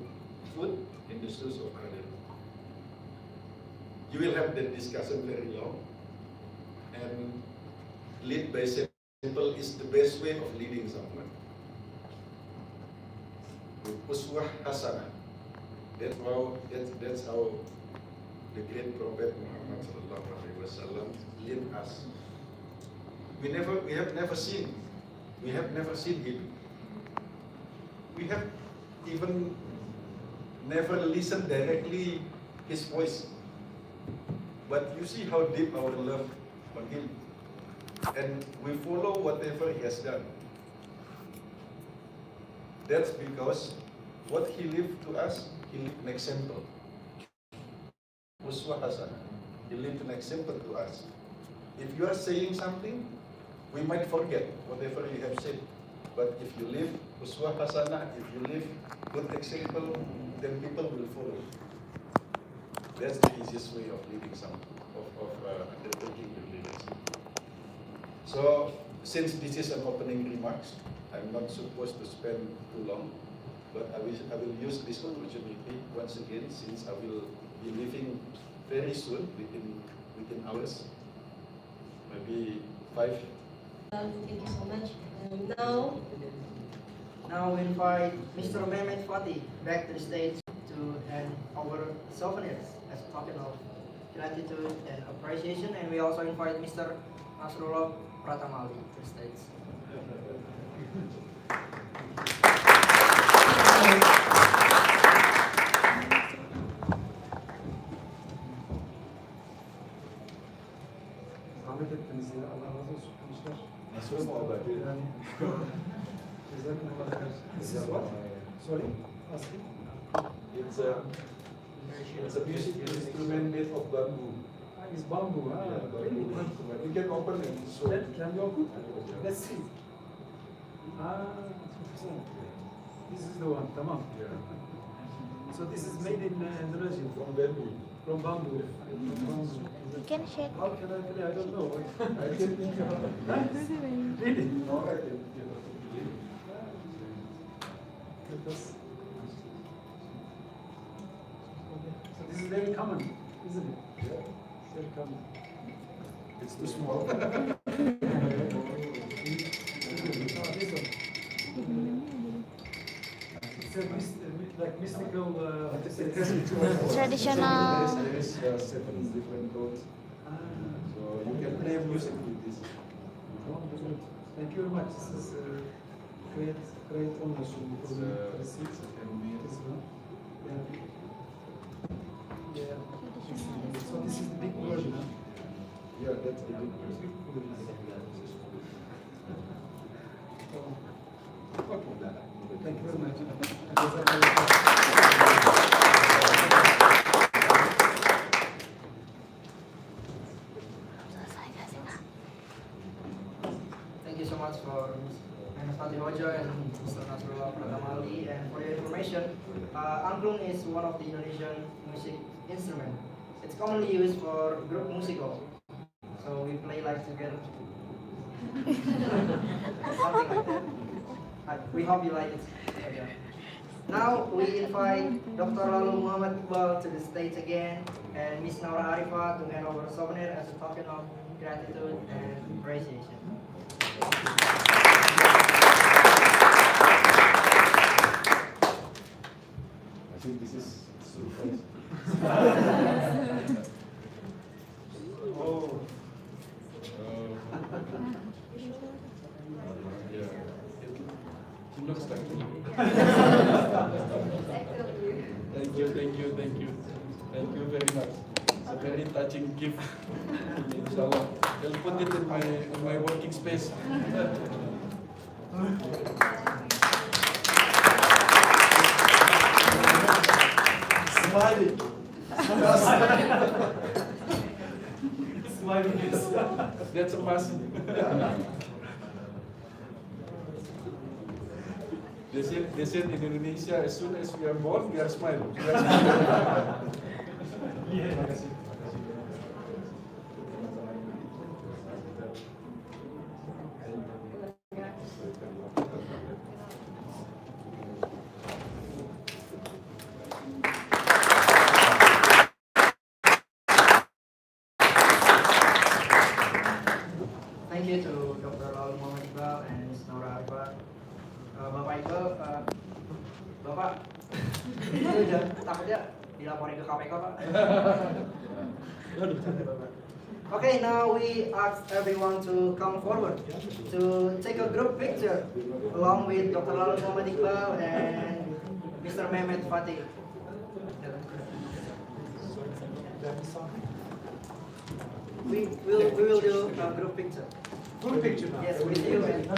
foot in the shoes of others. You will have that discussion very long, and lead by example is the best way of leading someone. With uswah hasanah. That's how the great Prophet Muhammad SAW lead us. We have never seen him. We have even never listened directly his voice. But you see how deep our love on him. And we follow whatever he has done. That's because what he lived to us, he lived an example. Uswah hasanah. He lived an example to us. If you are saying something, we might forget whatever you have said. But if you live uswah hasanah, if you live good example, then people will follow. That's the easiest way of leading undertaking your leadership. So, since this is an opening remarks, I'm not supposed to spend too long, but I will use this opportunity once again, since I will be leaving very soon, within hours, maybe 5. Thank you so much. Now we invite Mr. Mehmet Fatih back to the stage to hand over souvenirs as a token of gratitude and appreciation, and we also invite Mr. Nasrullah Pratamali to the stage. Zahmet ettiniz ya. Allah razı olsun. Gençler. Nasıl mı oldu? Yani. This is what? Sorry? Asking? It's a music instrument made of bamboo. It's bamboo. Yeah, Really? you can open it. So Can you open? Let's see. This is the one. Tamam. yeah, So this is made in Indonesia. from bamboo. From bamboo. You can shake. How can I play? I don't know. I can think about it. Really? No, I can think about it. Because- So this is very common, isn't it? Yeah, Very common. it's too small. This one. typical Traditional. There is 7 different tones. So you can play music with this. Thank you very much. This is great honor to receive. Yeah. So this is the big version. Huh? Yeah, that's the big music. Okay. Thank you very much. Thank you so much for Ms. Fatih Hojo and Mr. Nasrullah Pratamali. And for your information, angklung is one of the Indonesian music instrument. It's commonly used for group musical. So we play like together. Something like that. We hope you like it. Okay. Now we invite Dr. Lalu Muhammad Iqbal to the stage again, and Ms. Naura Arifah to hand over a souvenir as a token of gratitude and appreciation. I think this is surprise. Oh. Yeah. It looks like me. Thank you. Thank you very much. It's a very touching gift. Inshallah. I'll put it in my working space. Smiling. Smiling, yes. That's a must. They said in Indonesia, as soon as we are born, we are smiling. We are smiling. Yes. Thank you to Dr. Lalu Muhammad Iqbal and Ms. Naura Arifah. Bapak Iqbal, Bapak, itu udah takutnya dilaporin ke KPK, Pak. Okay, now we ask everyone to come forward to take a group picture along with Dr. Lalu Muhammad Iqbal and Mr. Mehmet Fatih. We will do a group picture. Group picture. Yes, with you and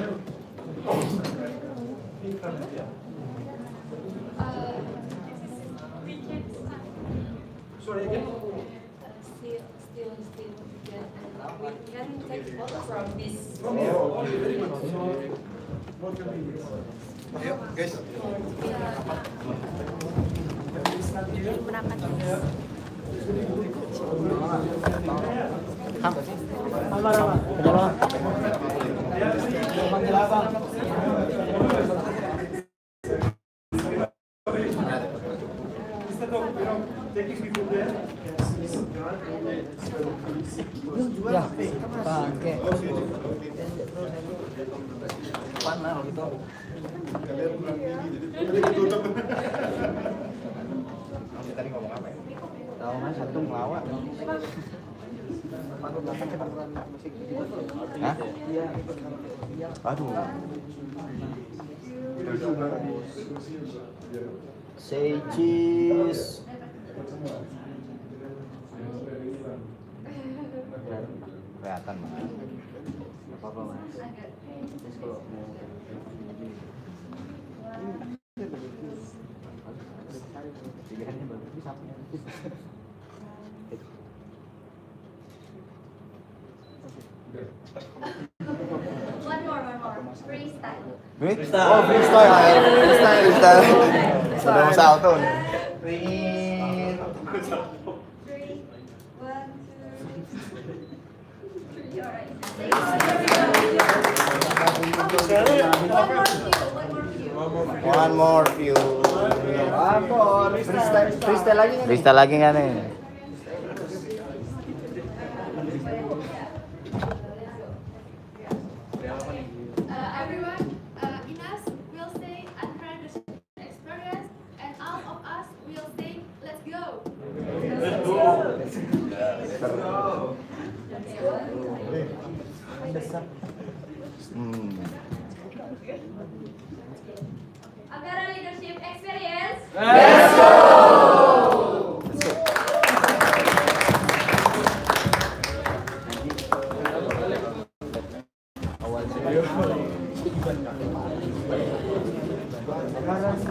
Sorry again. Still. Yeah. We can take photo from this. Oh, very much. So, more convenience. Ayo, guys. Instead of, taking people there, Kalian kurang tinggi, jadi ditutup. Tadi ngomong apa ya? Tahu kan satu melawak. Hah? Aduh. Say cheese. Kelihatan mas. Apa mas? Terus kalau mau pilihannya bagus bisa. One more. Freestyle. Oh, freestyle. Sudah mau salto nih. we need 3, 1, 2, 3. Alright. One more view. Freestyle lagi nggak nih? Everyone, in us will say Ankara experience, and all of us Ankara leadership experience. Let's go!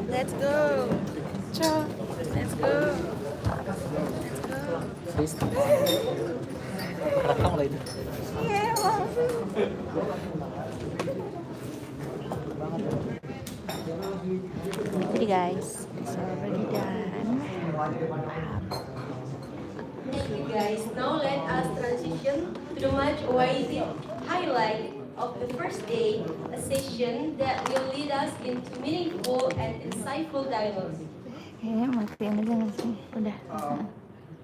Let's go. Ciao. Let's go. Let's go. Rekam lah itu. Iya, Bang. Jadi guys, so already done. Thank you guys. Now let us transition to the much awaited highlight of the first day, a session that will lead us into meaningful and insightful dialogue. Matiin aja nggak sih? Udah.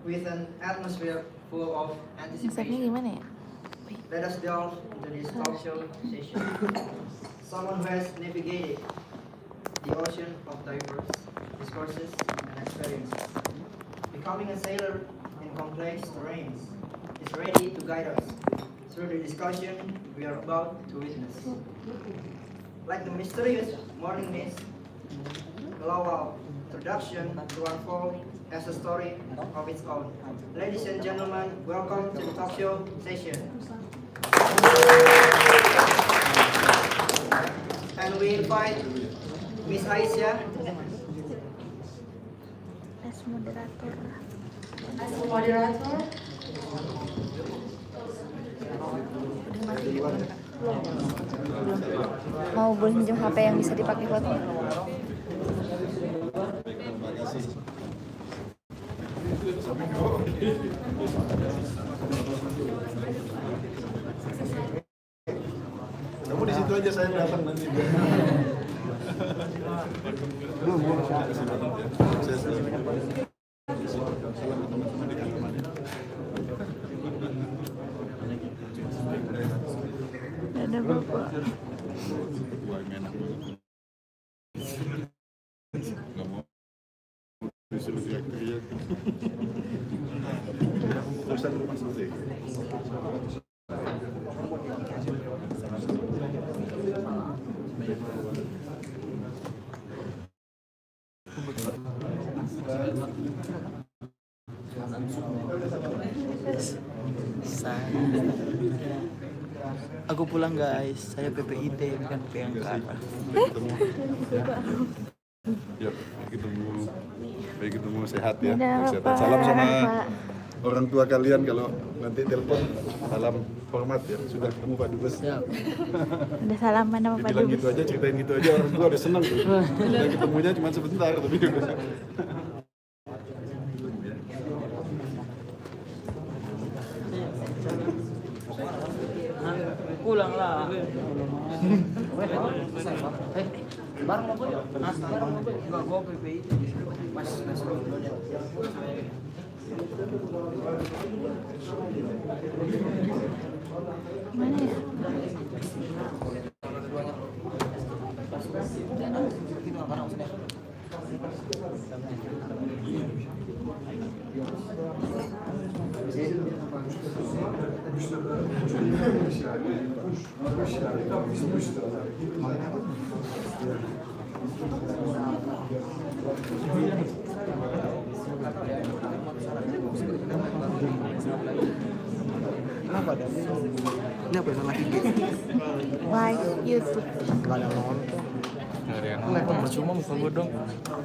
With an atmosphere full of Maksudnya anticipation, gimana ya? let us delve into this talk show session. Someone who has navigated the ocean of diverse discourses and experiences, becoming a sailor in complex terrains, is ready to guide us through the discussion we are about to witness. Like the mysterious morning mist, allow our introduction to unfold as a story of its own. Ladies and gentlemen, welcome to the talk show session. And we invite Miss Aisyah As moderator. As a moderator, Mau boleh minjem HP yang bisa dipakai foto? Kamu di situ aja, saya datang nanti. Ada bapak. Aku pulang guys, saya PPIT bukan PP Ankara. Ya, ketemu. Baik ketemu, sehat ya. Dadah, Sehat. Pak. Salam sama orang tua kalian kalau nanti telepon. Salam hormat ya. Sudah ketemu Pak Dubes. Udah salaman sama Pak Dibilang Dubes. gitu aja, ceritain gitu aja, orang tua udah seneng tuh. Udah ketemunya cuma sebentar tapi udah. Pulang lah. Barang apa ya? Barang apa? Enggak, gua PPIT. Mas. Mana ya? Kenapa ada? Ini apa yang lagi? Live YouTube. Enggak ada nonton. Nggak ada yang nonton, percuma muka gue dong.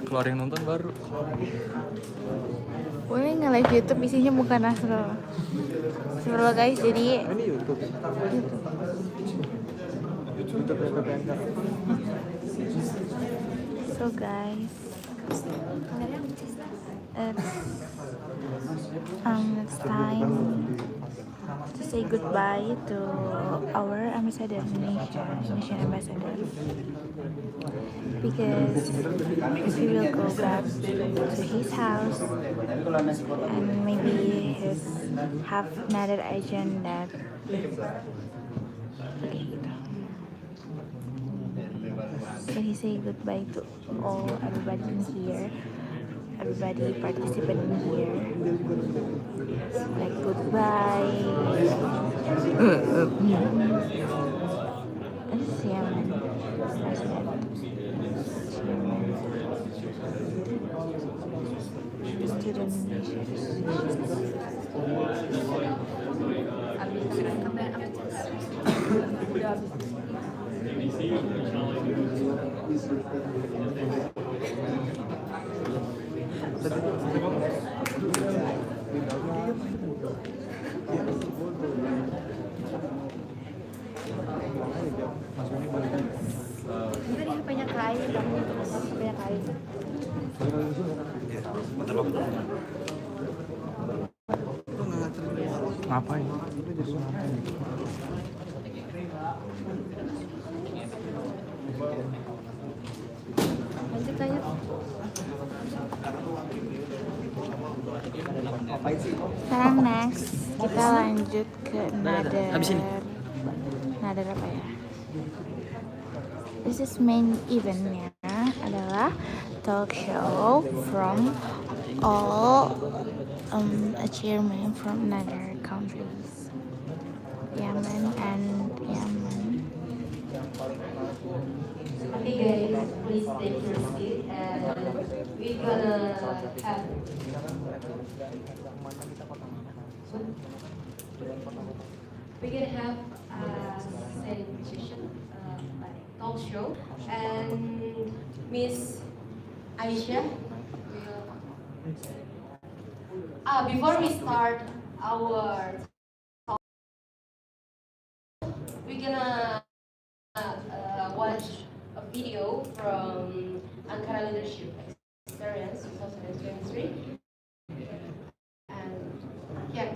Kalau ada yang nonton baru. Boleh nge-live YouTube isinya bukan Nasrul. Nasrul guys, jadi Ini YouTube. YouTube PP Ankara. so guys, it's time to say goodbye to our ambassador Indonesia, Indonesian ambassador, because he will go back to his house and maybe his have another agent that okay, gitu. So he say goodbye to all everybody in here, everybody participant here. Like goodbye. This is Yemen president. Student banyak kain, banyak kain. Ngapain? Lanjut aja. Sekarang next kita lanjut ke another apa ya? This is main eventnya adalah talk show from all achievement from another countries, Yemen and Yemen. Okay guys, please take your seat and we're gonna have session, like talk show, and Miss Aisha will. Before we start our talk, we're gonna watch a video from Ankara Leadership Experience 2023. And yeah.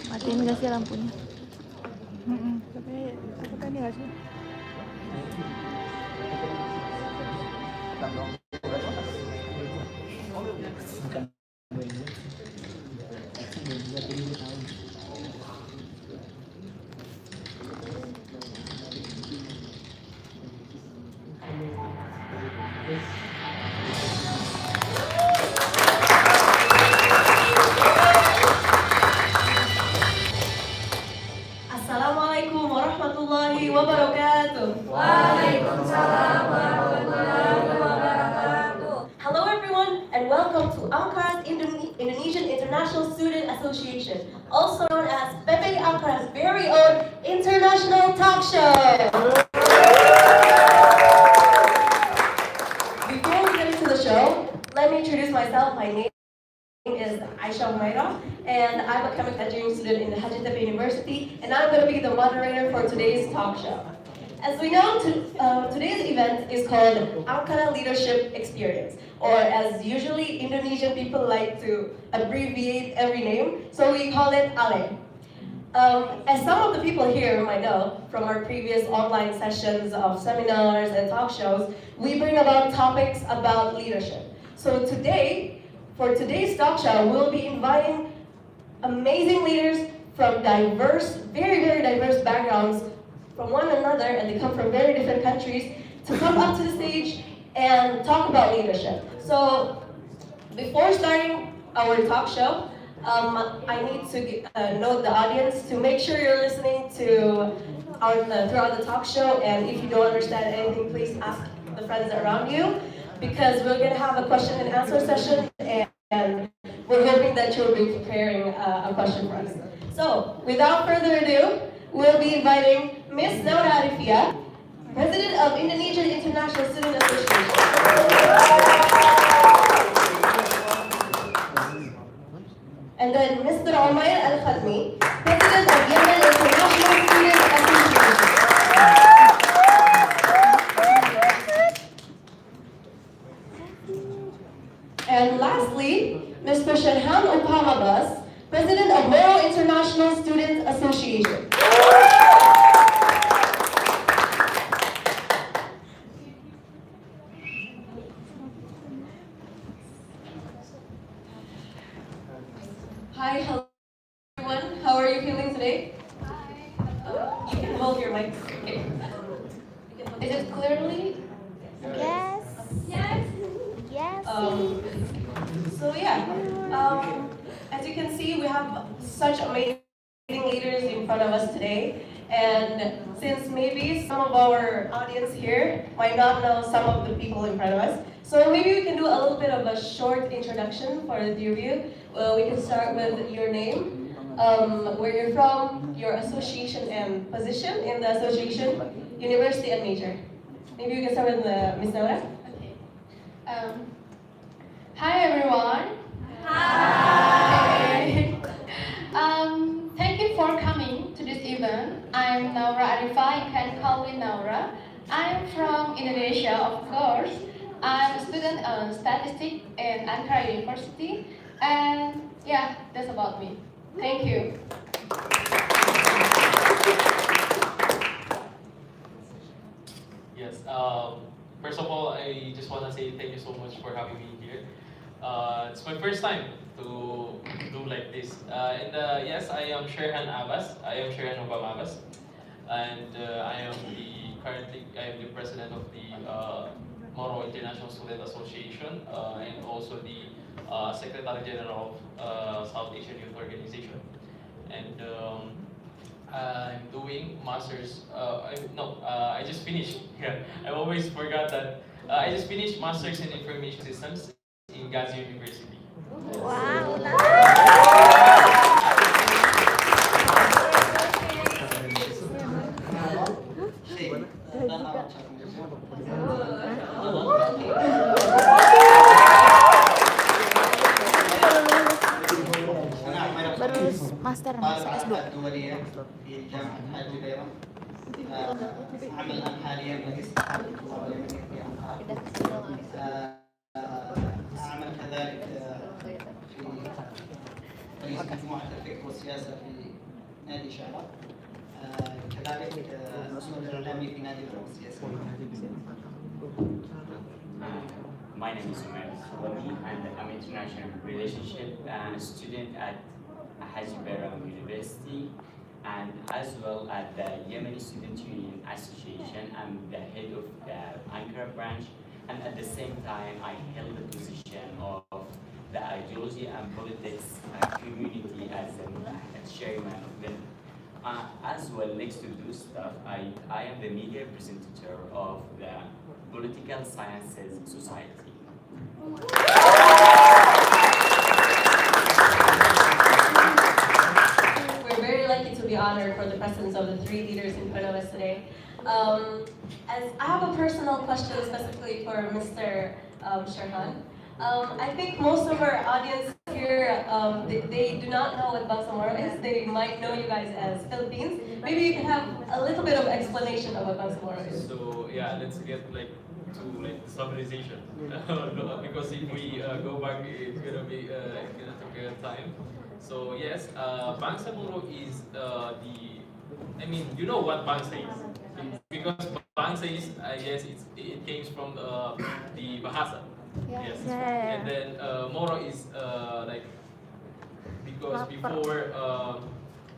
Matiin gak sih lampunya? Tapi tadi gak sih? Assalamualaikum warahmatullahi wabarakatuh. Waalaikumsalam warahmatullahi wabarakatuh. Hello everyone and welcome to Ankara's Indonesian International Student Association, also known as Pepe Ankara's very own international talk show. Before we get into the show, let me introduce myself. My name is Aisha Humaira, and I'm a chemical engineering student in the Hacettepe University, and I'm going to be the moderator for today's talk show. As we know, today's event is called Ankara Leadership Experience, or as usually Indonesian people like to abbreviate every name, so we call it ALE. As some of the people here might know from our previous online sessions of seminars and talk shows, we bring about topics about leadership. So today, for today's talk show, we'll be inviting amazing leaders from diverse, very, very diverse backgrounds from one another, and they come from very different countries, to come up to the stage and talk about leadership. So before starting our talk show, I need to note the audience to make sure you're listening to our throughout the talk show, and if you don't understand anything, please ask the friends around you, because we're going to have a question and answer session, and we're hoping that you'll be preparing a question for us. So, without further ado, we'll be inviting Ms. Naura Arifia, President of Indonesian International Student Association. And then Mr. Umair Al-Khadmi, President of Yemen International Student Association. And lastly, Mr. Shanhan Upamabas, President of Moro International Student Association. Hi, hello everyone. How are you feeling today? Hi. You can hold your mic. Okay. So yeah, as you can see, we have such amazing leaders in front of us today. And since maybe some of our audience here might not know some of the people in front of us, so maybe we can do a little bit of a short introduction for the three of you. We can start with your name, where you're from, your association and position in the association, university and major. Maybe we can start with Ms. Nora. Okay. Hi everyone. Hi. Thank you for coming to this event. I'm Naura Arifah. You can call me Naura. I'm from Indonesia, of course. I'm a student of statistics in Ankara University. And yeah, that's about me. Thank you. Yes. First of all, I just want to say thank you so much for having me here. It's my first time to do like this. Yes, I am Sherhan Abbas. I am Sherhan Obam Abbas, and I am the president of the Moro International Student Association, and also the Secretary General of South Asian Youth Organization. And I'm doing masters. I just finished. Yeah, I always forgot that. I just finished masters in information systems in Gazi University. Wow. Terus master S2. في جامعة حاج بيرم. أعمل حاليا رئيس اتحاد الطلاب اليمنيين في أنقرة. أعمل كذلك في رئيس مجموعة الفكر والسياسة في نادي شعراء. كذلك مسؤول إعلامي في نادي الفكر والسياسة. My name is Umar Salami and I'm an international relationship student at Haji Bayram University and as well at the Yemeni Student Union Association. I'm the head of the Ankara branch and at the same time I held the position of the ideology and politics community as a chairman of them. As well, next to do stuff, I am the media representative of the Political Sciences Society. We're very lucky to be honored for the presence of the three leaders in front of us today. As I have a personal question specifically for Mr. Sherhan. I think most of our audience here, they do not know what Bangsamoro is. They might know you guys as Philippines. Maybe you can have a little bit of explanation of what Bangsamoro is. So yeah, let's get to the summarization because if we go back, it's gonna take a time. So yes, Bangsamoro is you know what Bangsa is because Bangsa is, I guess it came from the Bahasa. Yes. Yeah. And then Moro is because before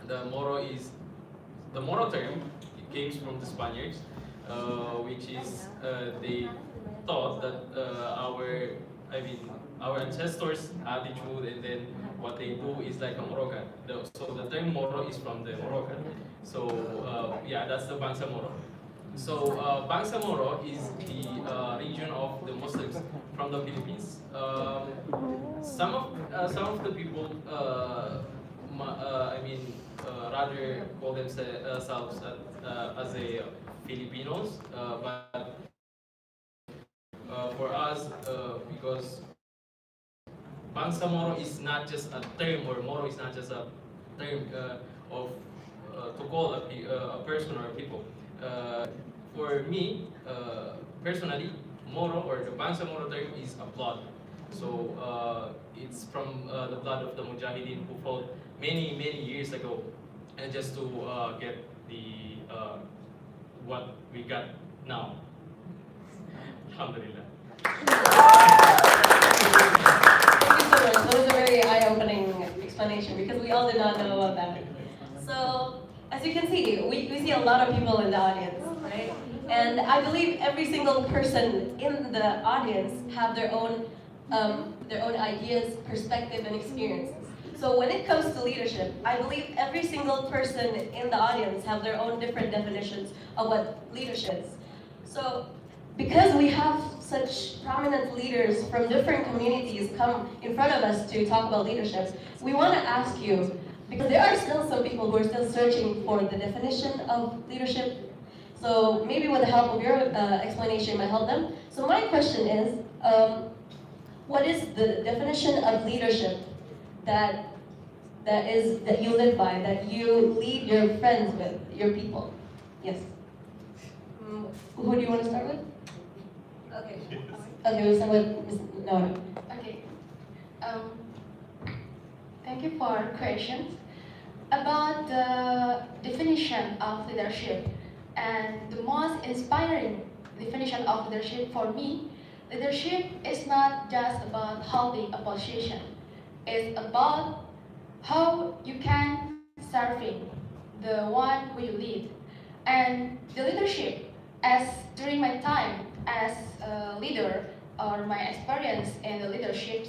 the Moro term, it came from the Spaniards, which is they thought that our ancestors' attitude and then what they do is like a Moroccan. So the term Moro is from the Moroccan. So yeah, that's the Bangsa Moro. So Bangsamoro is the region of the Muslims from the Philippines. Some of the people, rather call themselves as a Filipinos, but for us, because Bangsamoro is not just a term, or Moro is not just a term of to call a person or a people. For me, personally, Moro or the Bangsamoro term is a blood. So it's from the blood of the Mujahideen who fought many years ago, and just to get the what we got now. Alhamdulillah. Thank you so much. That was a very eye-opening explanation because we all did not know about that. So, as you can see, we see a lot of people in the audience, right? And I believe every single person in the audience have their own their own ideas, perspective, and experiences. So when it comes to leadership, I believe every single person in the audience have their own different definitions of what leadership is. So because we have such prominent leaders from different communities come in front of us to talk about leadership, we want to ask you, because there are still some people who are still searching for the definition of leadership. So maybe with the help of your explanation might help them. So my question is, what is the definition of leadership that you live by, that you lead your friends with, your people? Yes. Who do you want to start with? Okay. Okay, we'll start with Ms. Nora. Okay. Thank you for questions. About the definition of leadership, and the most inspiring definition of leadership for me, leadership is not just about holding a position. It's about how you can serving the one who you lead. And the leadership, as during my time as a leader or my experience in the leadership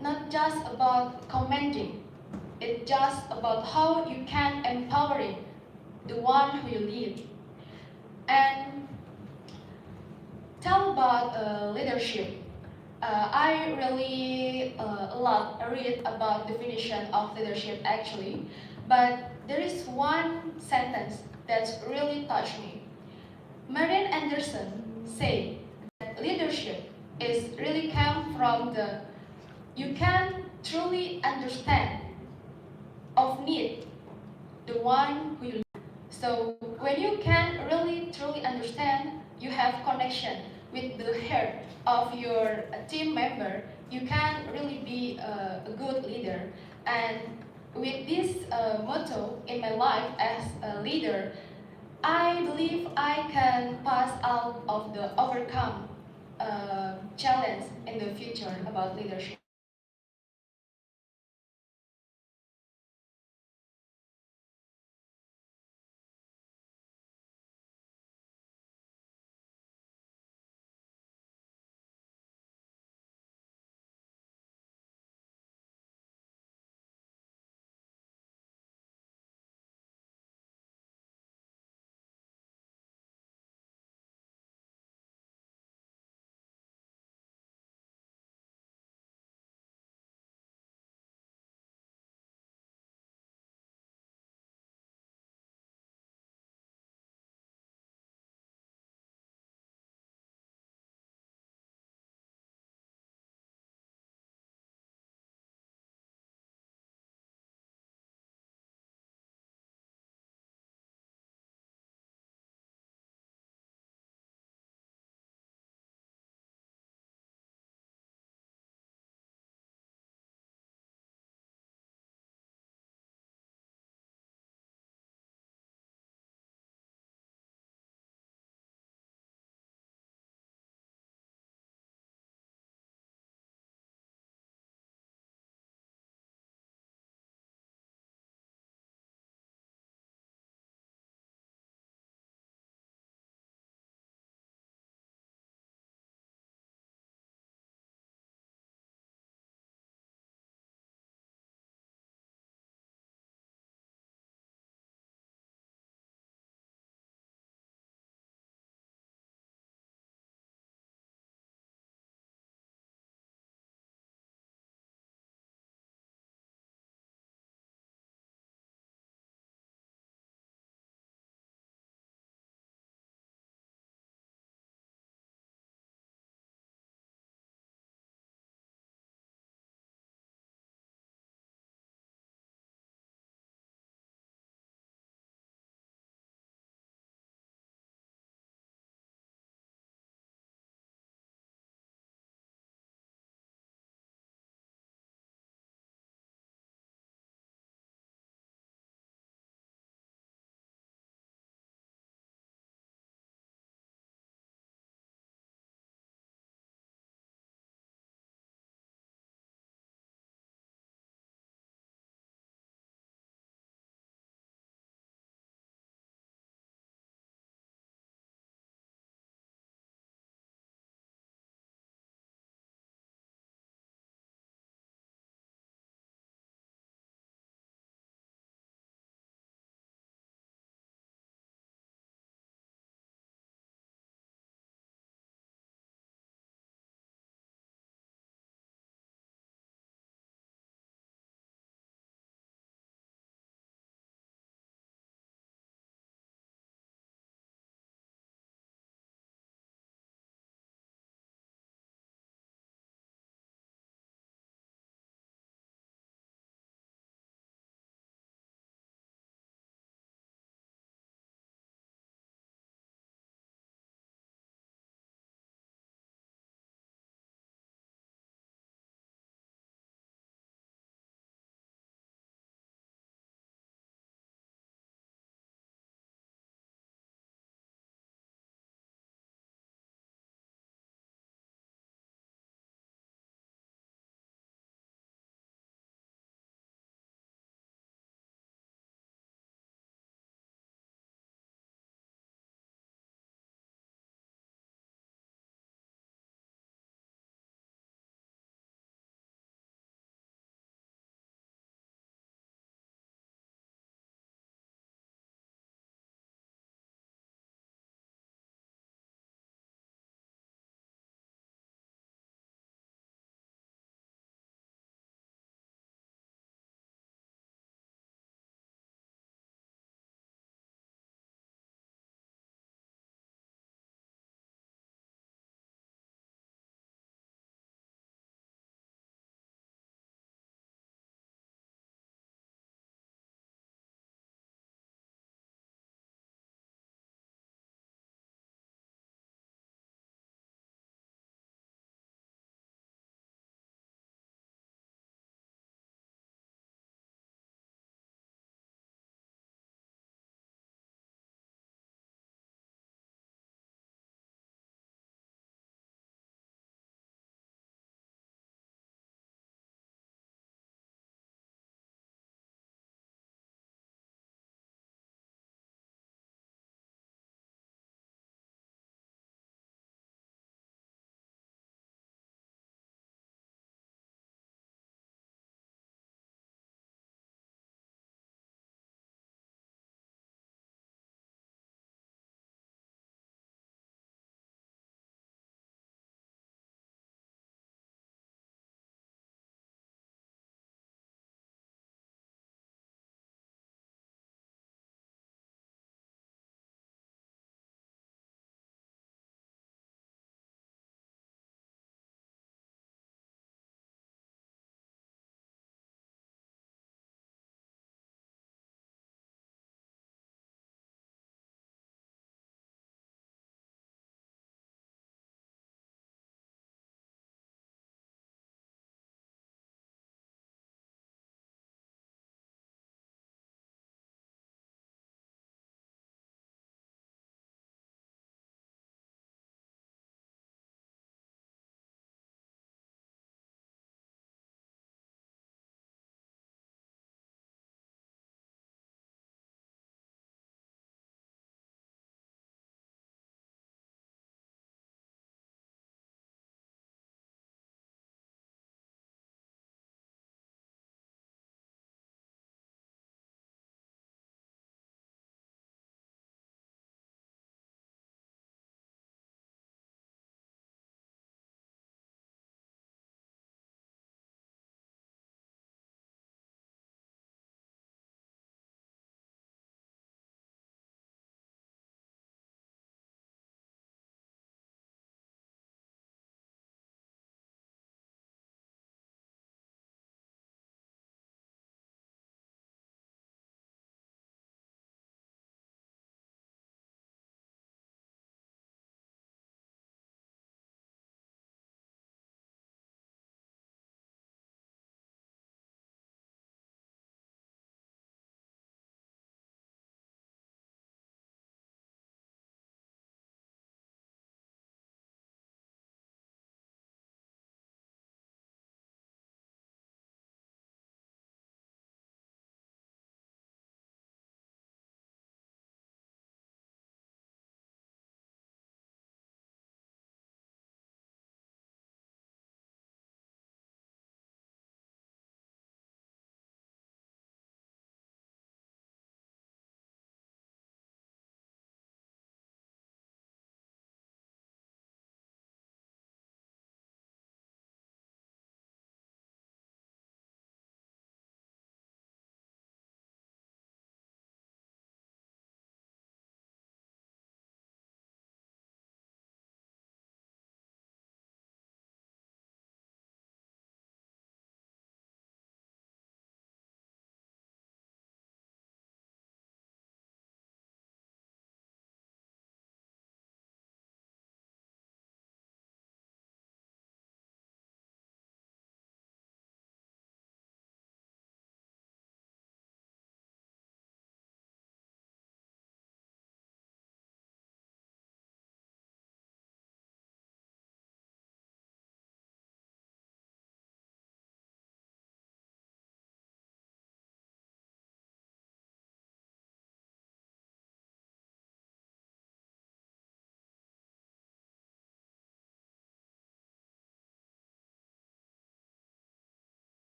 not just about commenting. It's just about how you can empowering the one who you lead. And tell about leadership. I really read about definition of leadership actually, but there is one sentence that's really touched me. Marian Anderson say that leadership is really come from the you can truly understand of need the one who you lead. So when you can really truly understand, you have connection with the heart of your team member, you can really be a good leader. And with this motto in my life as a leader, I believe I can pass out of the overcome challenge in the future about leadership.